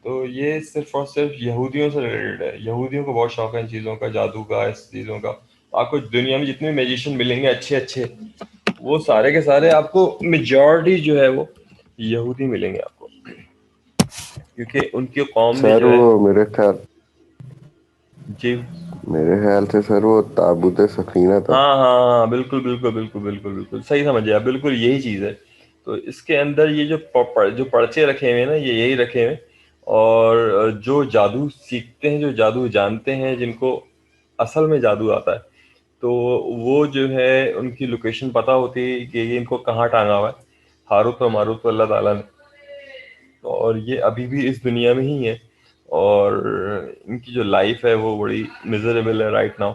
तो ये सिर्फ और सिर्फ यहूदियों से रिलेटेड है। यहूदियों को बहुत शौक है इन चीज़ों का, जादू का, इस चीज़ों का। आपको दुनिया में जितने मैजिशियन मिलेंगे अच्छे अच्छे, वो सारे के सारे आपको मेजॉरिटी जो है वो यहूदी मिलेंगे आपको, क्योंकि उनकी कौम में सर जो है। वो जी मेरे ख्याल से सर वो ताबूत सकीना था। हाँ हाँ हाँ, बिल्कुल बिल्कुल बिल्कुल बिल्कुल बिल्कुल सही समझे आप, बिल्कुल यही चीज़ है। तो इसके अंदर ये जो पर्चे रखे हुए हैं ना, ये यही रखे हुए हैं। और जो जादू सीखते हैं, जो जादू जानते हैं, जिनको असल में जादू आता है, तो वो जो है उनकी लोकेशन पता होती है कि ये इनको कहाँ टांगा हुआ है। हारूत और मारूत को अल्लाह ताला ने, और ये अभी भी इस दुनिया में ही है। और इनकी जो लाइफ है वो बड़ी मिजरेबल है राइट नाउ।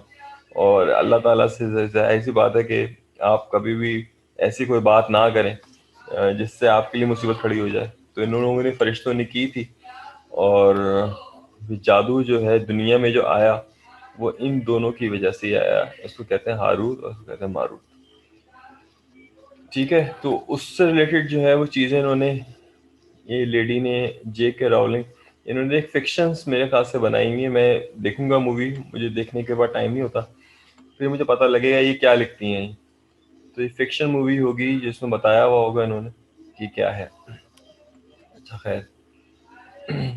और अल्लाह ताला से ऐसी बात है कि आप कभी भी ऐसी कोई बात ना करें जिससे आपके लिए मुसीबत खड़ी हो जाए। तो इन लोगों ने, फरिश्तों ने की थी। और जादू जो है दुनिया में जो आया, वो इन दोनों की वजह से ही आया। इसको कहते हैं हारूत और इसको कहते हैं मारूत। ठीक है, तो उससे रिलेटेड जो है वो चीज़ें इन्होंने, ये लेडी ने, J.K. रावलिंग, इन्होंने एक फिक्शंस मेरे ख्याल से बनाई हुई है। मैं देखूंगा मूवी, मुझे देखने के बाद टाइम नहीं होता, फिर मुझे पता लगेगा ये क्या लिखती हैं। तो ये फिक्शन मूवी होगी जिसमें बताया हुआ होगा इन्होंने कि क्या है। अच्छा खैर,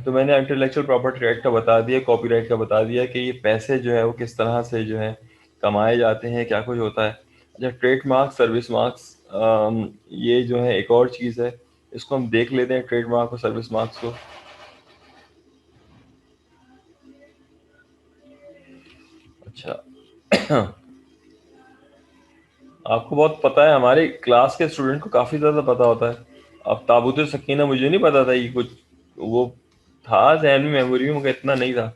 तो मैंने इंटेलेक्चुअल प्रॉपर्टी राइट का बता दिया, कॉपीराइट का बता दिया कि ये पैसे जो है वो किस तरह से जो है कमाए जाते हैं, क्या कुछ होता है। अच्छा, ट्रेडमार्क, सर्विस मार्क्स, ये जो है एक और चीज़ है। इसको हम देख लेते हैं, ट्रेडमार्क और सर्विस मार्क्स को। अच्छा आपको बहुत पता है, हमारे क्लास के स्टूडेंट को काफ़ी ज़्यादा पता होता है। अब ताबूत सकीना मुझे नहीं पता था, ये कुछ वो था जहन में, मेमोरी में, मगर इतना नहीं था।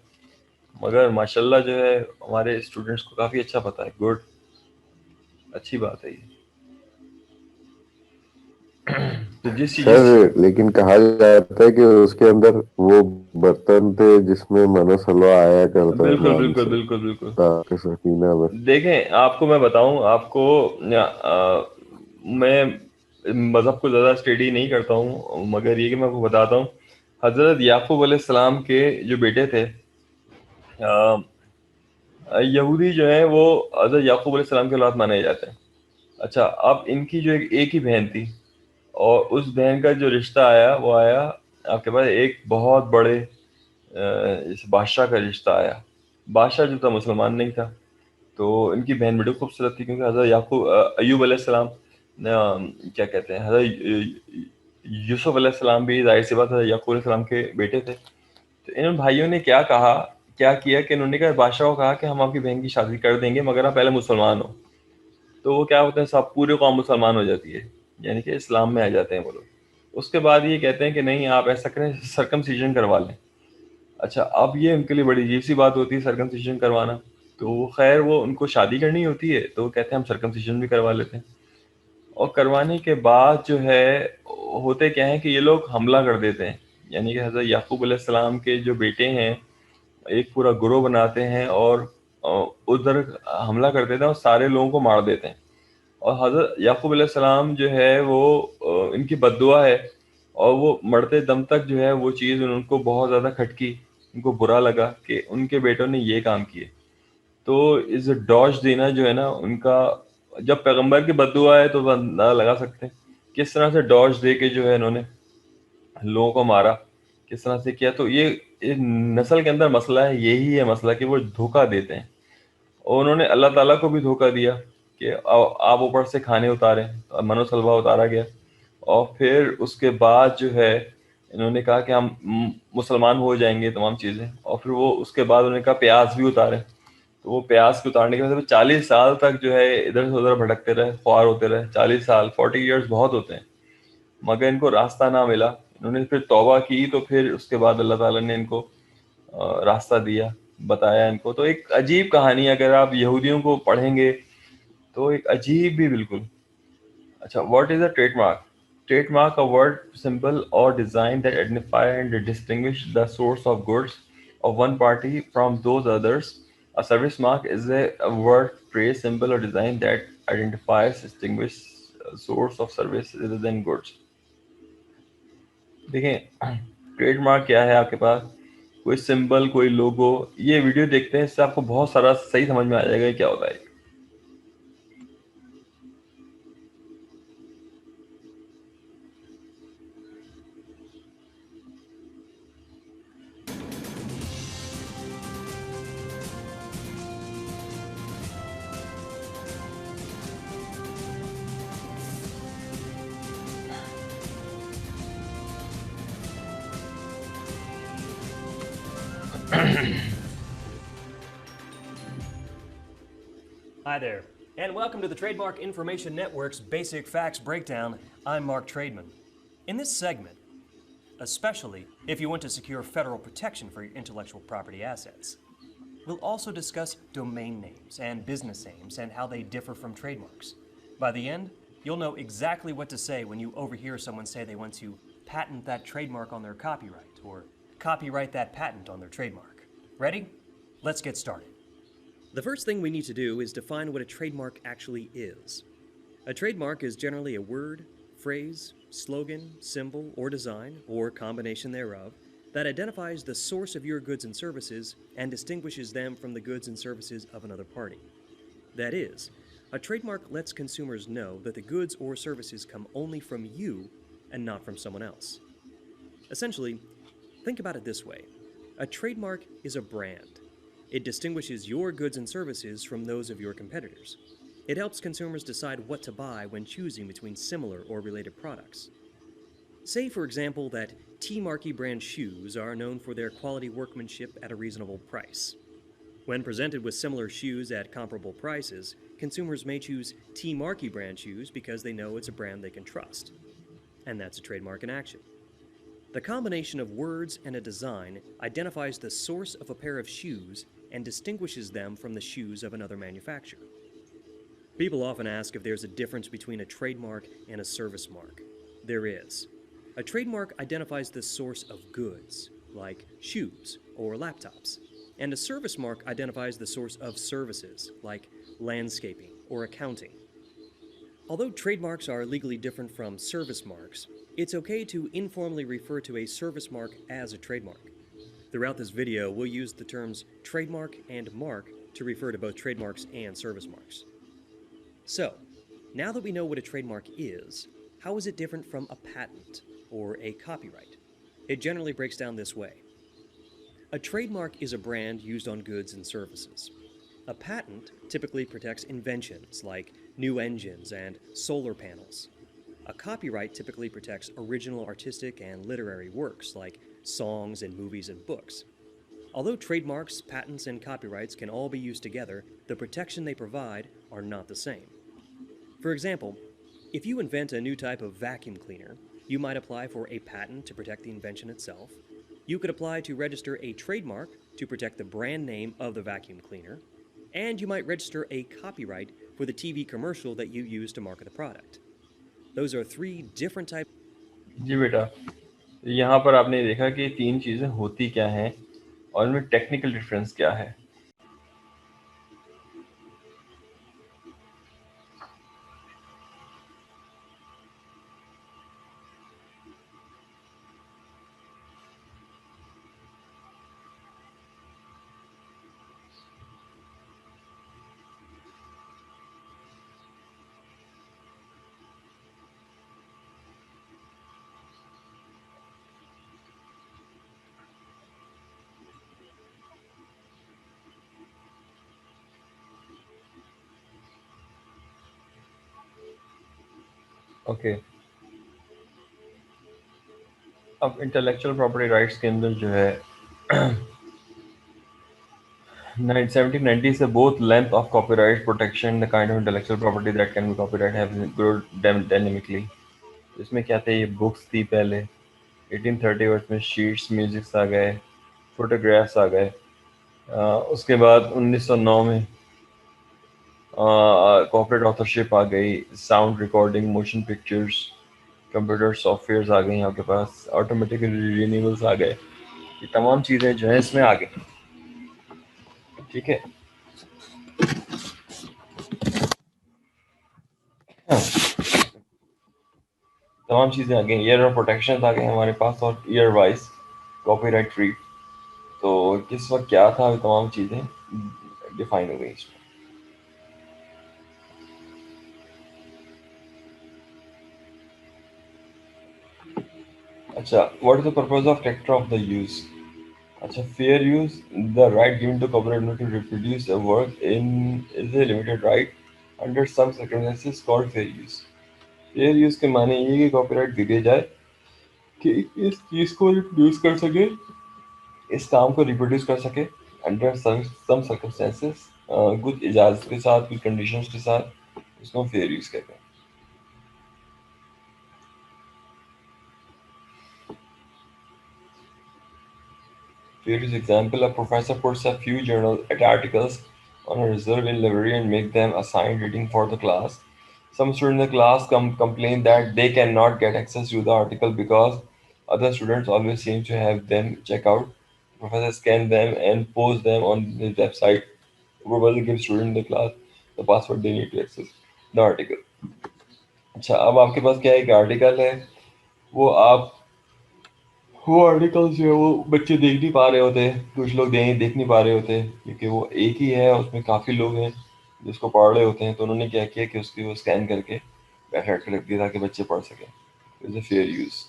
मगर माशाल्लाह जो है हमारे स्टूडेंट्स को काफ़ी अच्छा पता है। गुड, अच्छी बात है ये। तो सर लेकिन कहा जाता है कि उसके अंदर वो बर्तन थे जिसमें मनोसलवा आया करता है बिल्कुल नाम बिल्कुल से, बिल्कुल बिल्कुल। ताकि सकीना में। देखें, आपको मैं बताऊं, आपको मैं मज़हब को ज़्यादा स्टडी नहीं करता हूं, मगर ये कि मैं आपको बताता हूं। हज़रत याकूब अलैहिस्सलाम के जो बेटे थे, यहूदी जो है वो हज़रत याकूब अलैहिस्सलाम के औलाद माने जाते हैं। अच्छा, अब इनकी जो एक ही बहन थी, और उस बहन का जो रिश्ता आया वो आया आपके पास एक बहुत बड़े इस बादशाह का रिश्ता आया। बादशाह जो था मुसलमान नहीं था। तो इनकी बहन बड़ी खूबसूरत थी, क्योंकि हज़रत याकूब अय्यूब अलैहिस्सलाम क्या कहते हैं, हज़रत यूसुफ अलैहिस्सलाम भी जाहिर सी बात है याकूब अलैहिस्सलाम के बेटे थे। तो इन भाइयों ने क्या कहा, क्या किया कि इन्होंने कहा, बादशाह को कहा कि हम आपकी बहन की शादी कर देंगे, मगर आप पहले मुसलमान हो। तो वो क्या होता है, सब पूरे कौम मुसलमान हो जाती है, यानी कि इस्लाम में आ जाते हैं वो लोग। उसके बाद ये कहते हैं कि नहीं, आप ऐसा करें, सरकमसीजन करवा लें। अच्छा, अब ये उनके लिए बड़ी अजीब सी बात होती है सरकमसीजन करवाना। तो वो खैर, वो उनको शादी करनी होती है, तो वो कहते हैं हम सरकमसीजन भी करवा लेते हैं। और करवाने के बाद जो है, होते क्या है कि ये लोग हमला कर देते हैं। यानी कि हज़रत याकूब अलैहिस्सलाम के जो बेटे हैं, एक पूरा गिरोह बनाते हैं और अ, उधर हमला कर देते हैं और सारे लोगों को मार देते हैं। और हज़रत याकूब अलैहिस्सलाम जो है वो इनकी बद्दुआ है। और वो मरते दम तक जो है वो चीज़ उनको बहुत ज़्यादा खटकी, उनको बुरा लगा कि उनके बेटों ने ये काम किए। तो इस डॉज देना जो है ना उनका, जब पैगंबर की बद्दुआ है तो अंदाजा लगा सकते हैं किस तरह से डॉज दे के जो है इन्होंने लोगों को मारा, किस तरह से किया। तो ये नस्ल के अंदर मसला है, यही है मसला कि वो धोखा देते हैं। और उन्होंने अल्लाह ताला को भी धोखा दिया कि आप ऊपर से खाने उतारें, तो मनोसलवा उतारा गया। और फिर उसके बाद जो है इन्होंने कहा कि हम मुसलमान हो जाएंगे, तमाम चीज़ें। और फिर वो उसके बाद उन्होंने कहा प्याज भी उतारें। तो वो प्याज के उतारने के बाद 40 साल तक जो है इधर से उधर भटकते रहे, ख्वार होते रहे। 40 साल, 40 ईयर्स बहुत होते हैं, मगर इनको रास्ता ना मिला। इन्होंने फिर तौबा की, तो फिर उसके बाद अल्लाह ताला ने इनको रास्ता दिया, बताया इनको। तो एक अजीब कहानी, अगर आप यहूदियों को पढ़ेंगे तो एक अजीब भी बिल्कुल। अच्छा, what is a trademark? Trademark, a word, symbol, or design that identify and distinguish the source of goods of one party from those others. A service mark is a word, phrase, symbol, or design that identifies, distinguish source of service rather than goods. देखें, trademark क्या है आपके पास, कोई symbol, कोई लोगो। ये video देखते हैं, इससे आपको बहुत सारा सही समझ में आ जाएगा ये क्या होता है। Hi there, and welcome to the Trademark Information Network's Basic Facts Breakdown. I'm Mark Trademan. In this segment, especially if you want to secure federal protection for your intellectual property assets, we'll also discuss domain names and business names and how they differ from trademarks. By the end, you'll know exactly what to say when you overhear someone say they want to patent that trademark on their copyright or copyright that patent on their trademark. Ready? Let's get started. The first thing we need to do is define what a trademark actually is. A trademark is generally a word, phrase, slogan, symbol, or design, or combination thereof, that identifies the source of your goods and services and distinguishes them from the goods and services of another party. That is, a trademark lets consumers know that the goods or services come only from you and not from someone else. Essentially, think about it this way. A trademark is a brand. It distinguishes your goods and services from those of your competitors. It helps consumers decide what to buy when choosing between similar or related products. Say, for example, that T. Markey brand shoes are known for their quality workmanship at a reasonable price. When presented with similar shoes at comparable prices, consumers may choose T. Markey brand shoes because they know it's a brand they can trust. And that's a trademark in action. The combination of words and a design identifies the source of a pair of shoes and distinguishes them from the shoes of another manufacturer. People often ask if there's a difference between a trademark and a service mark. There is. A trademark identifies the source of goods, like shoes or laptops, and a service mark identifies the source of services, like landscaping or accounting. Although trademarks are legally different from service marks, it's okay to informally refer to a service mark as a trademark. Throughout this video, we'll use the terms trademark and mark to refer to both trademarks and service marks. So, now that we know what a trademark is, how is it different from a patent or a copyright? It generally breaks down this way. A trademark is a brand used on goods and services. A patent typically protects inventions like new engines and solar panels. A copyright typically protects original artistic and literary works like songs and movies and books. Although trademarks, patents, and copyrights can all be used together, the protection they provide are not the same. For example, if you invent a new type of vacuum cleaner, you might apply for a patent to protect the invention itself. You could apply to register a trademark to protect the brand name of the vacuum cleaner, and you might register a copyright for the TV commercial that you use to market the product. Those are three different types. जी बेटा, यहाँ पर आपने देखा कि तीन चीज़ें होती क्या हैं और इनमें टेक्निकल डिफरेंस क्या है। ओके, अब इंटेलेक्चुअल प्रॉपर्टी राइट्स के अंदर जो है 1790 से both length of copyright protection, the kind of intellectual property that can be copyright have grown dynamically. इसमें क्या थे, ये बुक्स थी पहले, 1830 में शीट्स म्यूजिक्स आ गए, फोटोग्राफ्स आ गए, उसके बाद 1909 में कॉर्पोरेट ऑथरशिप आ गई, sound recording, motion pictures, computer softwares आ गई, आपके पास ऑटोमेटिकली रिन्यूएबल्स आ गए। ये तमाम चीज़ें जो है इसमें आ गई, ठीक है। तमाम चीज़ें आ गई, ईयर ऑफ प्रोटेक्शन आ गए हमारे पास और ईयर वाइज कॉपीराइट फ्री। तो किस वक्त क्या था, ये तमाम चीज़ें डिफाइन हो गई इसमें। अच्छा, what is the purpose of टेक्टर ऑफ द यूज? अच्छा, fair use, the right given to copyright to reproduce a work in is a limited right under some circumstances called fair use. Fair use के माने ये कि copyright दे दिया जाए कि इस चीज़ को रिप्रोड्यूस कर सके, इस काम को रिप्रोड्यूस कर सके अंडर सम सर्कमस्टेंसेस, कुछ इजाज़त के साथ, कुछ कंडीशंस के साथ, उसको हम फेयर यूज कहते हैं। Here is example: a professor puts a few journal articles on a reserve in library and make them assigned reading for the class. Some students in the class complain that they cannot get access to the article because other students always seem to have them check out. Professor scan them and post them on his website. Professor gives students in the class the password they need to access the article. अच्छा, अब आपके पास क्या है, एक article है, वो आप वो आर्टिकल्स जो है वो बच्चे देख नहीं पा रहे होते, कुछ लोग देख नहीं पा रहे होते क्योंकि वो एक ही है, उसमें काफ़ी लोग हैं जिसको पढ़ रहे होते हैं। तो उन्होंने क्या किया कि उसकी वो स्कैन करके वेबसाइट पे रख दिया ताकि बच्चे पढ़ सकें। Is a fair use.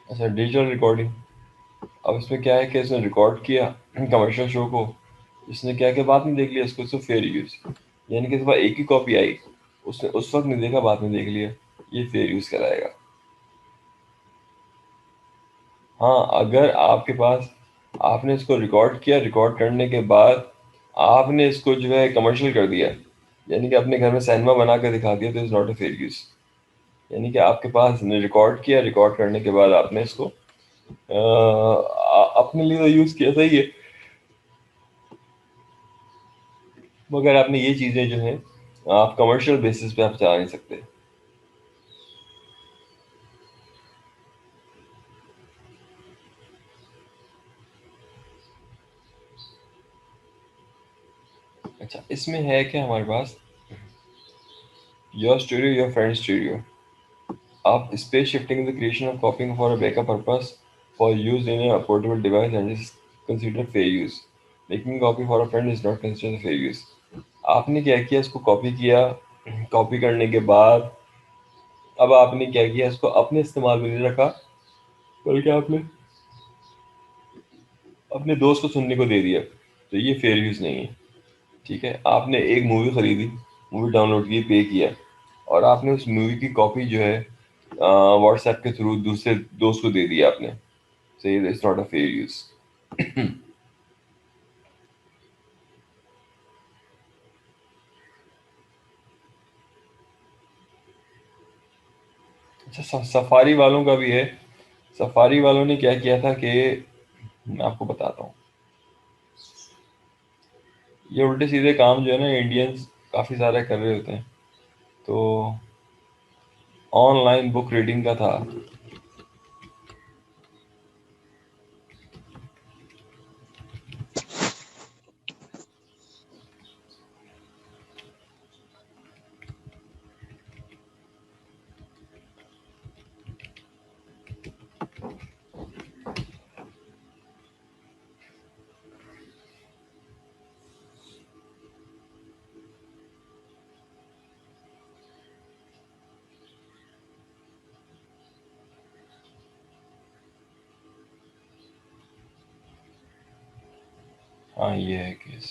अच्छा, डिजिटल रिकॉर्डिंग। अब इसमें क्या है कि इसने रिकॉर्ड किया कमर्शियल शो को, इसने क्या किया, बाद में देख लिया इसको, फेयर यूज़। यानी कि सुबह एक ही कॉपी आई, उसने उस वक्त नहीं देखा, बाद में देख लिया, ये फेयर यूज़ कराएगा। हाँ, अगर आपके पास, आपने इसको रिकॉर्ड किया, रिकॉर्ड करने के बाद आपने इसको जो है कमर्शियल कर दिया, यानी कि अपने घर में सिनेमा बना कर दिखा दिया, तो is not a fair use. यानी कि आपके पास ने रिकॉर्ड किया, रिकॉर्ड करने के बाद आपने इसको अपने लिए तो यूज़ किया, सही है, मगर आपने ये चीज़ें जो हैं आप कमर्शियल बेसिस पे आप चला नहीं सकते। अच्छा, इसमें है क्या हमारे पास, your studio your friend studio. Up space shifting is the creation of copying for a backup purpose for use in a portable device and is considered fair use. Making a copy for a friend is not considered fair use. आपने क्या किया, इसको copy किया, copy करने के बाद अब आपने क्या किया, इसको अपने इस्तेमाल में नहीं रखा, बल्कि आपने अपने दोस्त को सुनने को दे दिया, तो ये फेयर यूज़ नहीं है। ठीक है, आपने एक मूवी खरीदी, मूवी डाउनलोड की, पे किया, और आपने उस मूवी की कॉपी जो है व्हाट्सएप के थ्रू दूसरे दोस्त को दे दिया आपने, सही, it's not a fair use. अच्छा, सफारी वालों का भी है। सफारी वालों ने क्या किया था कि, मैं आपको बताता हूँ, ये उल्टे सीधे काम जो है ना इंडियंस काफ़ी सारे कर रहे होते हैं। तो ऑनलाइन बुक रीडिंग का था। हाँ, ये है केस,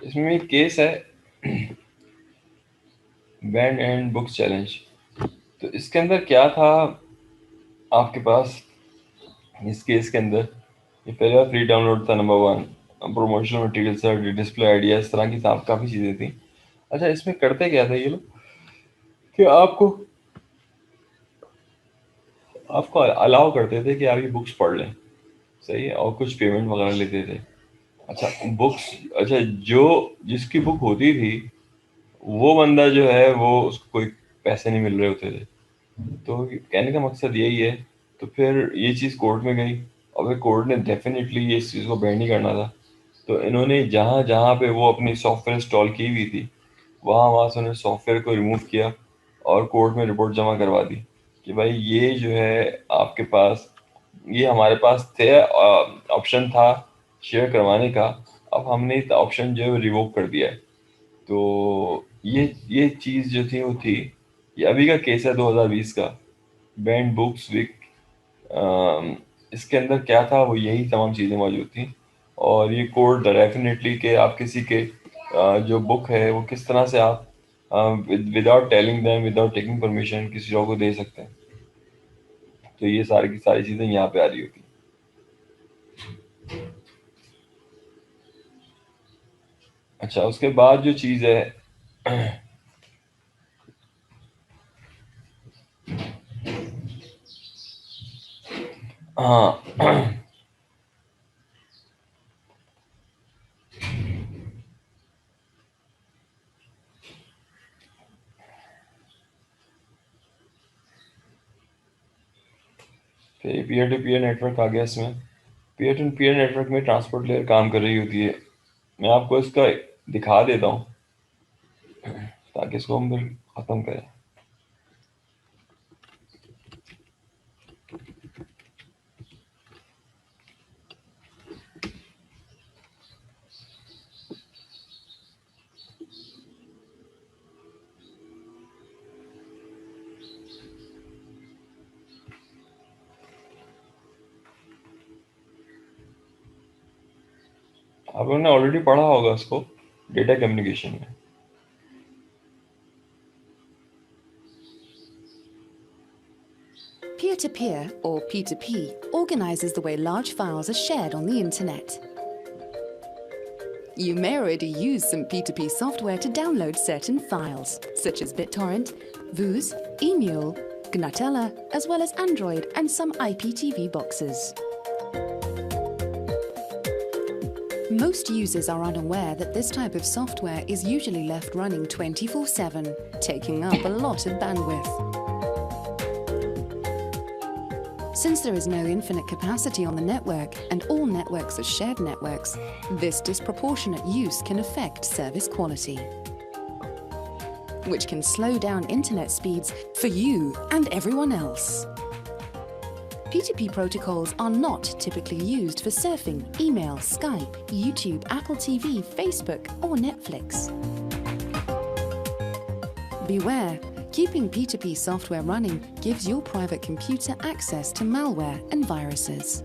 इसमें एक केस है, बैंड एंड बुक्स चैलेंज। तो इसके अंदर क्या था आपके पास, इस केस के अंदर ये पहला फ्री डाउनलोड था, नंबर वन, प्रमोशनल मटेरियल था, डिस्प्ले आइडिया, इस तरह की काफ़ी चीज़ें थी। अच्छा, इसमें करते क्या था ये लोग कि आपको आपको अलाउ करते थे कि आप ये बुक्स पढ़ लें, सही है, और कुछ पेमेंट वगैरह लेते थे। अच्छा, बुक्स, अच्छा, जो जिसकी बुक होती थी वो बंदा जो है वो उसको कोई पैसे नहीं मिल रहे होते थे। तो कहने का मकसद यही है, तो फिर ये चीज़ कोर्ट में गई अब कोर्ट ने डेफिनेटली इस चीज़ को बैन नहीं करना था, तो इन्होंने जहाँ जहाँ पे वो अपनी सॉफ्टवेयर इंस्टॉल की हुई थी वहाँ वहाँ से उन्होंने सॉफ्टवेयर को रिमूव किया और कोर्ट में रिपोर्ट जमा करवा दी कि भाई ये जो है आपके पास, ये हमारे पास थे, ऑप्शन था शेयर करवाने का, अब हमने ऑप्शन जो है रिवोक कर दिया है। तो ये चीज़ जो थी वो थी, ये अभी का केस है 2020 का, बैंड बुक्स विक, इसके अंदर क्या था वो यही तमाम चीज़ें मौजूद थी। और ये कोड डेफिनेटली कि आप किसी के जो बुक है वो किस तरह से आप without telling them, without taking permission किसी और को दे सकते हैं। तो ये सारी की सारी चीज़ें यहाँ पे आ रही होती। अच्छा, उसके बाद जो चीज़ है हाँ फिर पीयर टू पीयर नेटवर्क आ गया इसमें। पीयर टू पीयर नेटवर्क में ट्रांसपोर्ट लेयर काम कर रही होती है। मैं आपको इसका दिखा देता हूँ ताकि इसको हम फिर ख़त्म करें। आप लोगों ने ऑलरेडी पढ़ा होगा इसको डेटा कम्युनिकेशन में। Peer-to-peer, or P2P, organizes the way large files are shared on the internet. You may already use some P2P software to download certain files, such as BitTorrent, Vooz, eMule, Gnutella, as well as Android and some IPTV boxes. Most users are unaware that this type of software is usually left running 24/7, taking up a lot of bandwidth. Since there is no infinite capacity on the network and all networks are shared networks, this disproportionate use can affect service quality, which can slow down internet speeds for you and everyone else. P2P protocols are not typically used for surfing, email, Skype, YouTube, Apple TV, Facebook, or Netflix. Beware, keeping P2P software running gives your private computer access to malware and viruses.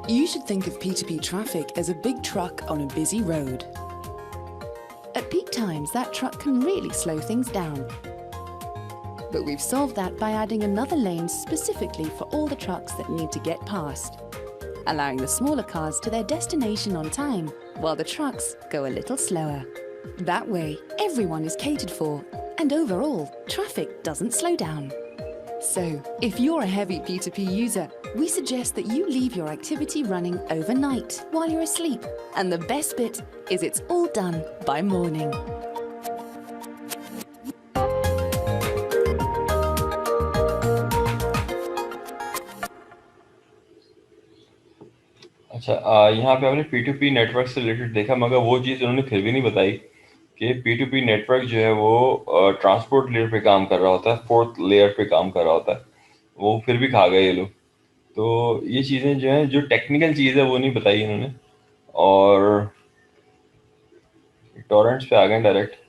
You should think of P2P traffic as a big truck on a busy road. At peak times, that truck can really slow things down. But we've solved that by adding another lane specifically for all the trucks that need to get past, allowing the smaller cars to their destination on time, while the trucks go a little slower. That way, everyone is catered for, and overall, traffic doesn't slow down. So, if you're a heavy P2P user, we suggest that you leave your activity running overnight while you're asleep. And the best bit is it's all done by morning. अच्छा, यहाँ पे आपने P2P network से related देखा, मगर वो चीज़ उन्होंने फिर भी नहीं बताई कि P2P नेटवर्क जो है वो ट्रांसपोर्ट लेयर पे काम कर रहा होता है, फोर्थ लेयर पे काम कर रहा होता है। वो फिर भी खा गए ये लोग। तो ये चीज़ें जो हैं, जो टेक्निकल चीज़ है वो नहीं बताई इन्होंने, और टॉरेंट्स पे आ गए डायरेक्ट।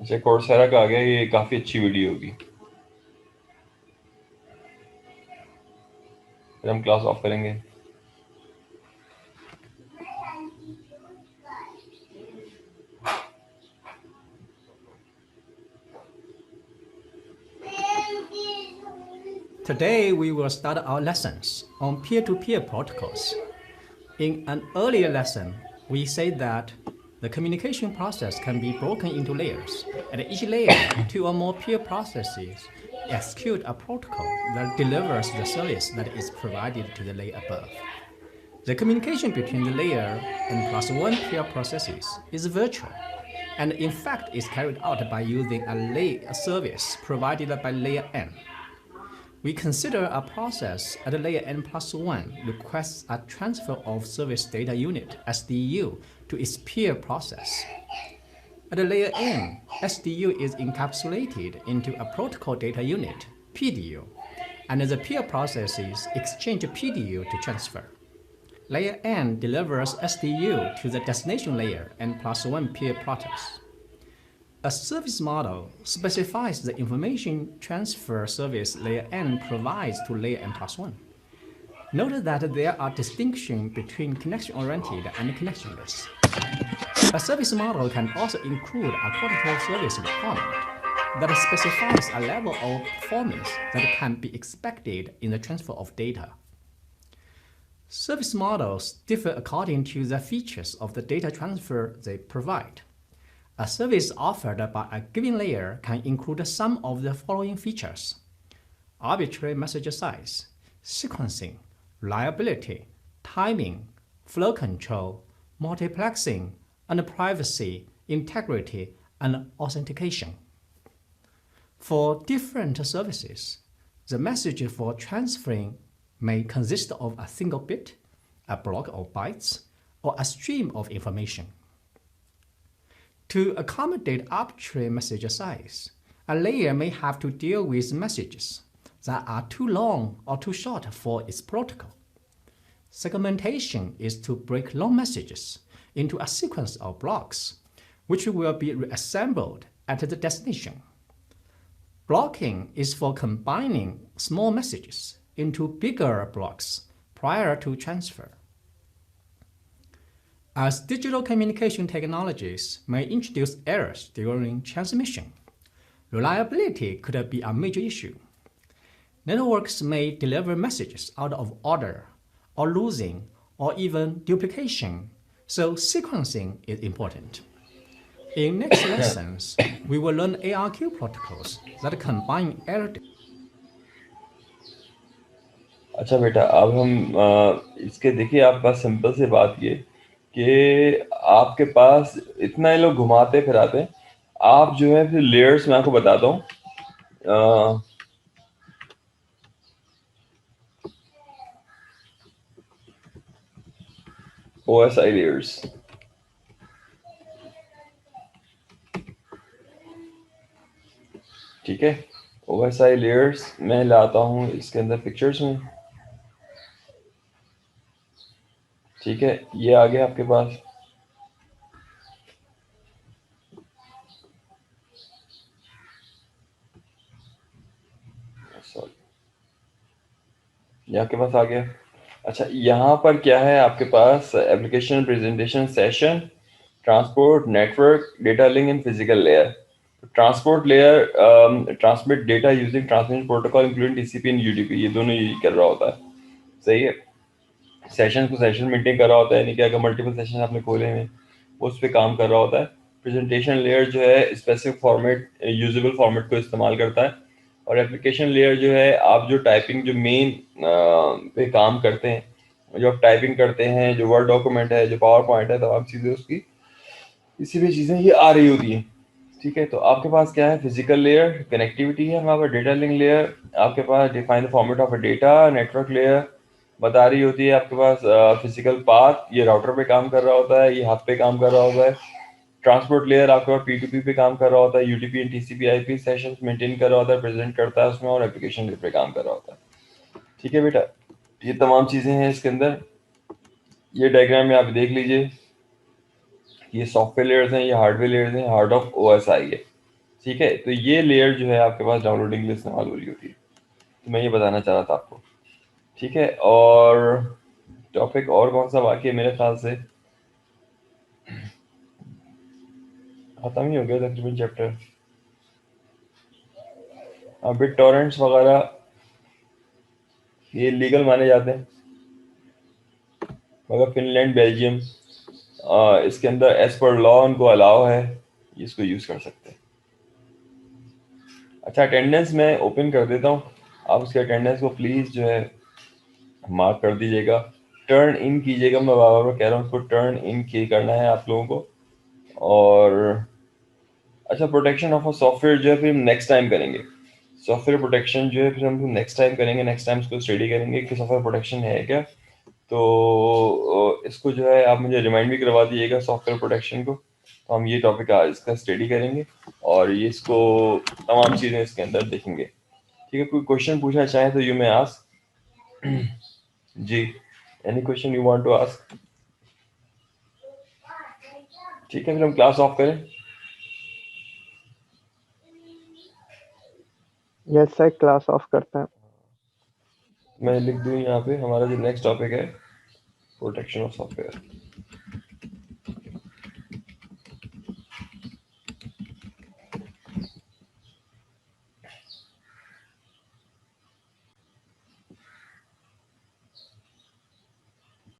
अच्छा, कोर्सेरा का आ गया, ये काफ़ी अच्छी वीडियो होगी। फिर हम क्लास ऑफ करेंगे। Today we will start our lessons on peer-to-peer protocols. In an earlier lesson, we said that the communication process can be broken into layers. At each layer, two or more peer processes execute a protocol that delivers the service that is provided to the layer above. The communication between the layer and plus one peer processes is virtual, and in fact is carried out by using a service provided by layer n. We consider a process at layer n plus 1 requests a transfer of service data unit, SDU, to its peer process. At layer n, SDU is encapsulated into a protocol data unit, PDU, and the peer processes exchange PDU to transfer. Layer n delivers SDU to the destination layer n plus 1 peer process. A service model specifies the information transfer service layer n provides to layer n plus 1. Note that there are distinctions between connection-oriented and connectionless. A service model can also include a protocol service requirement that specifies a level of performance that can be expected in the transfer of data. Service models differ according to the features of the data transfer they provide. A service offered by a given layer can include some of the following features: arbitrary message size, sequencing, reliability, timing, flow control, multiplexing, and privacy, integrity, and authentication. For different services, the message for transferring may consist of a single bit, a block of bytes, or a stream of information. To accommodate arbitrary message size, a layer may have to deal with messages that are too long or too short for its protocol. Segmentation is to break long messages into a sequence of blocks, which will be reassembled at the destination. Blocking is for combining small messages into bigger blocks prior to transfer. As digital communication technologies may introduce errors during transmission, reliability could be a major issue. Networks may deliver messages out of order, or losing, or even duplication, so sequencing is important. In next lessons, we will learn ARQ protocols that combine error. अच्छा बेटा, अब हम इसके देखिए, आपके पास simple सी बात ये कि आपके पास इतना ये लोग घुमाते फिराते हैं, आप जो है फिर लेयर्स मैं आपको बताता हूँ। OSI layers, ठीक है। OSI layers मैं लाता हूँ इसके अंदर पिक्चर्स में, ठीक है। ये आ गया आपके पास, सॉरी, ये आपके पास आ गया। अच्छा, यहाँ पर क्या है आपके पास? Application, presentation, session, transport, network, data link and physical layer. Transport layer transmit data using transmission protocol including TCP and UDP, ये दोनों ही कर रहा होता है, सही है। सेशन को सेशन मेंटेन कर रहा होता है, यानी कि अगर मल्टीपल सेशन आपने खोले हैं वो उस पर काम कर रहा होता है। प्रेजेंटेशन लेयर जो है स्पेसिफिक फॉर्मेट, यूजेबल फॉर्मेट को इस्तेमाल करता है। और एप्लीकेशन लेयर जो है, आप जो टाइपिंग, जो मेन पे काम करते हैं, जो आप टाइपिंग करते हैं, जो वर्ड डॉक्यूमेंट है, जो पावर पॉइंट है, तमाम चीज़ें उसकी इसी भी चीज़ें ये आ रही होती हैं, ठीक है। तो आपके पास क्या है? फिजिकल लेयर, कनेक्टिविटी है हमारे पास, डेटा लिंक लेयर, आपके पास define the format of a data, network layer बता रही होती है आपके पास फिजिकल पाथ, ये राउटर पे काम कर रहा होता है, ये हब पे काम कर रहा होता है। ट्रांसपोर्ट लेयर आपके पास P2P पे काम कर रहा होता है, UDP and TCP IP sessions maintain कर रहा होता है, प्रेजेंट करता है उसमें, और एप्लीकेशन लेयर पे काम कर रहा होता है, ठीक है बेटा। ये तमाम चीज़ें हैं इसके अंदर। ये डायग्राम में आप देख लीजिए, ये सॉफ्टवेयर लेयर्स हैं, ये हार्डवेयर लेयर्स हैं, हार्ड ऑफ OSI है, ठीक है। तो ये लेयर जो है आपके पास डाउनलोडिंग के लिए इस्तेमाल हो रही होती है, तो मैं ये बताना चाह रहा था आपको, ठीक है। और टॉपिक और कौन सा बाकी है? मेरे ख्याल से खत्म ही हो गया तकरीबन चैप्टर। बिट टॉरेंट्स वगैरह ये लीगल माने जाते हैं, मगर फिनलैंड, बेल्जियम इसके अंदर एज पर लॉ उनको अलाउ है, इसको यूज़ कर सकते हैं। अच्छा, अटेंडेंस मैं ओपन कर देता हूँ, आप उसके अटेंडेंस को प्लीज़ जो है मार्क कर दीजिएगा, टर्न इन कीजिएगा। मैं बार बार कह रहा हूँ उसको टर्न इन की करना है आप लोगों को। और अच्छा, प्रोटेक्शन ऑफ अ सॉफ्टवेयर जो है फिर हम नेक्स्ट टाइम करेंगे। सॉफ्टवेयर प्रोटेक्शन जो है फिर हम नेक्स्ट टाइम करेंगे, नेक्स्ट टाइम इसको स्टडी करेंगे कि सॉफ्टवेयर प्रोटेक्शन है क्या। तो इसको जो है आप मुझे रिमाइंड भी करवा दीजिएगा सॉफ्टवेयर प्रोटेक्शन को, तो हम ये टॉपिक आज इसका स्टडी करेंगे और ये इसको तमाम चीज़ें इसके अंदर देखेंगे। ठीक है, कोई क्वेश्चन पूछना चाहें तो यू मे आस्क। जी, any question you want to ask? ठीक है, फिर हम क्लास ऑफ करें। यस सर, क्लास ऑफ करते हैं। मैं लिख दूँ यहाँ पे हमारा जो नेक्स्ट टॉपिक है प्रोटेक्शन ऑफ सॉफ्टवेयर।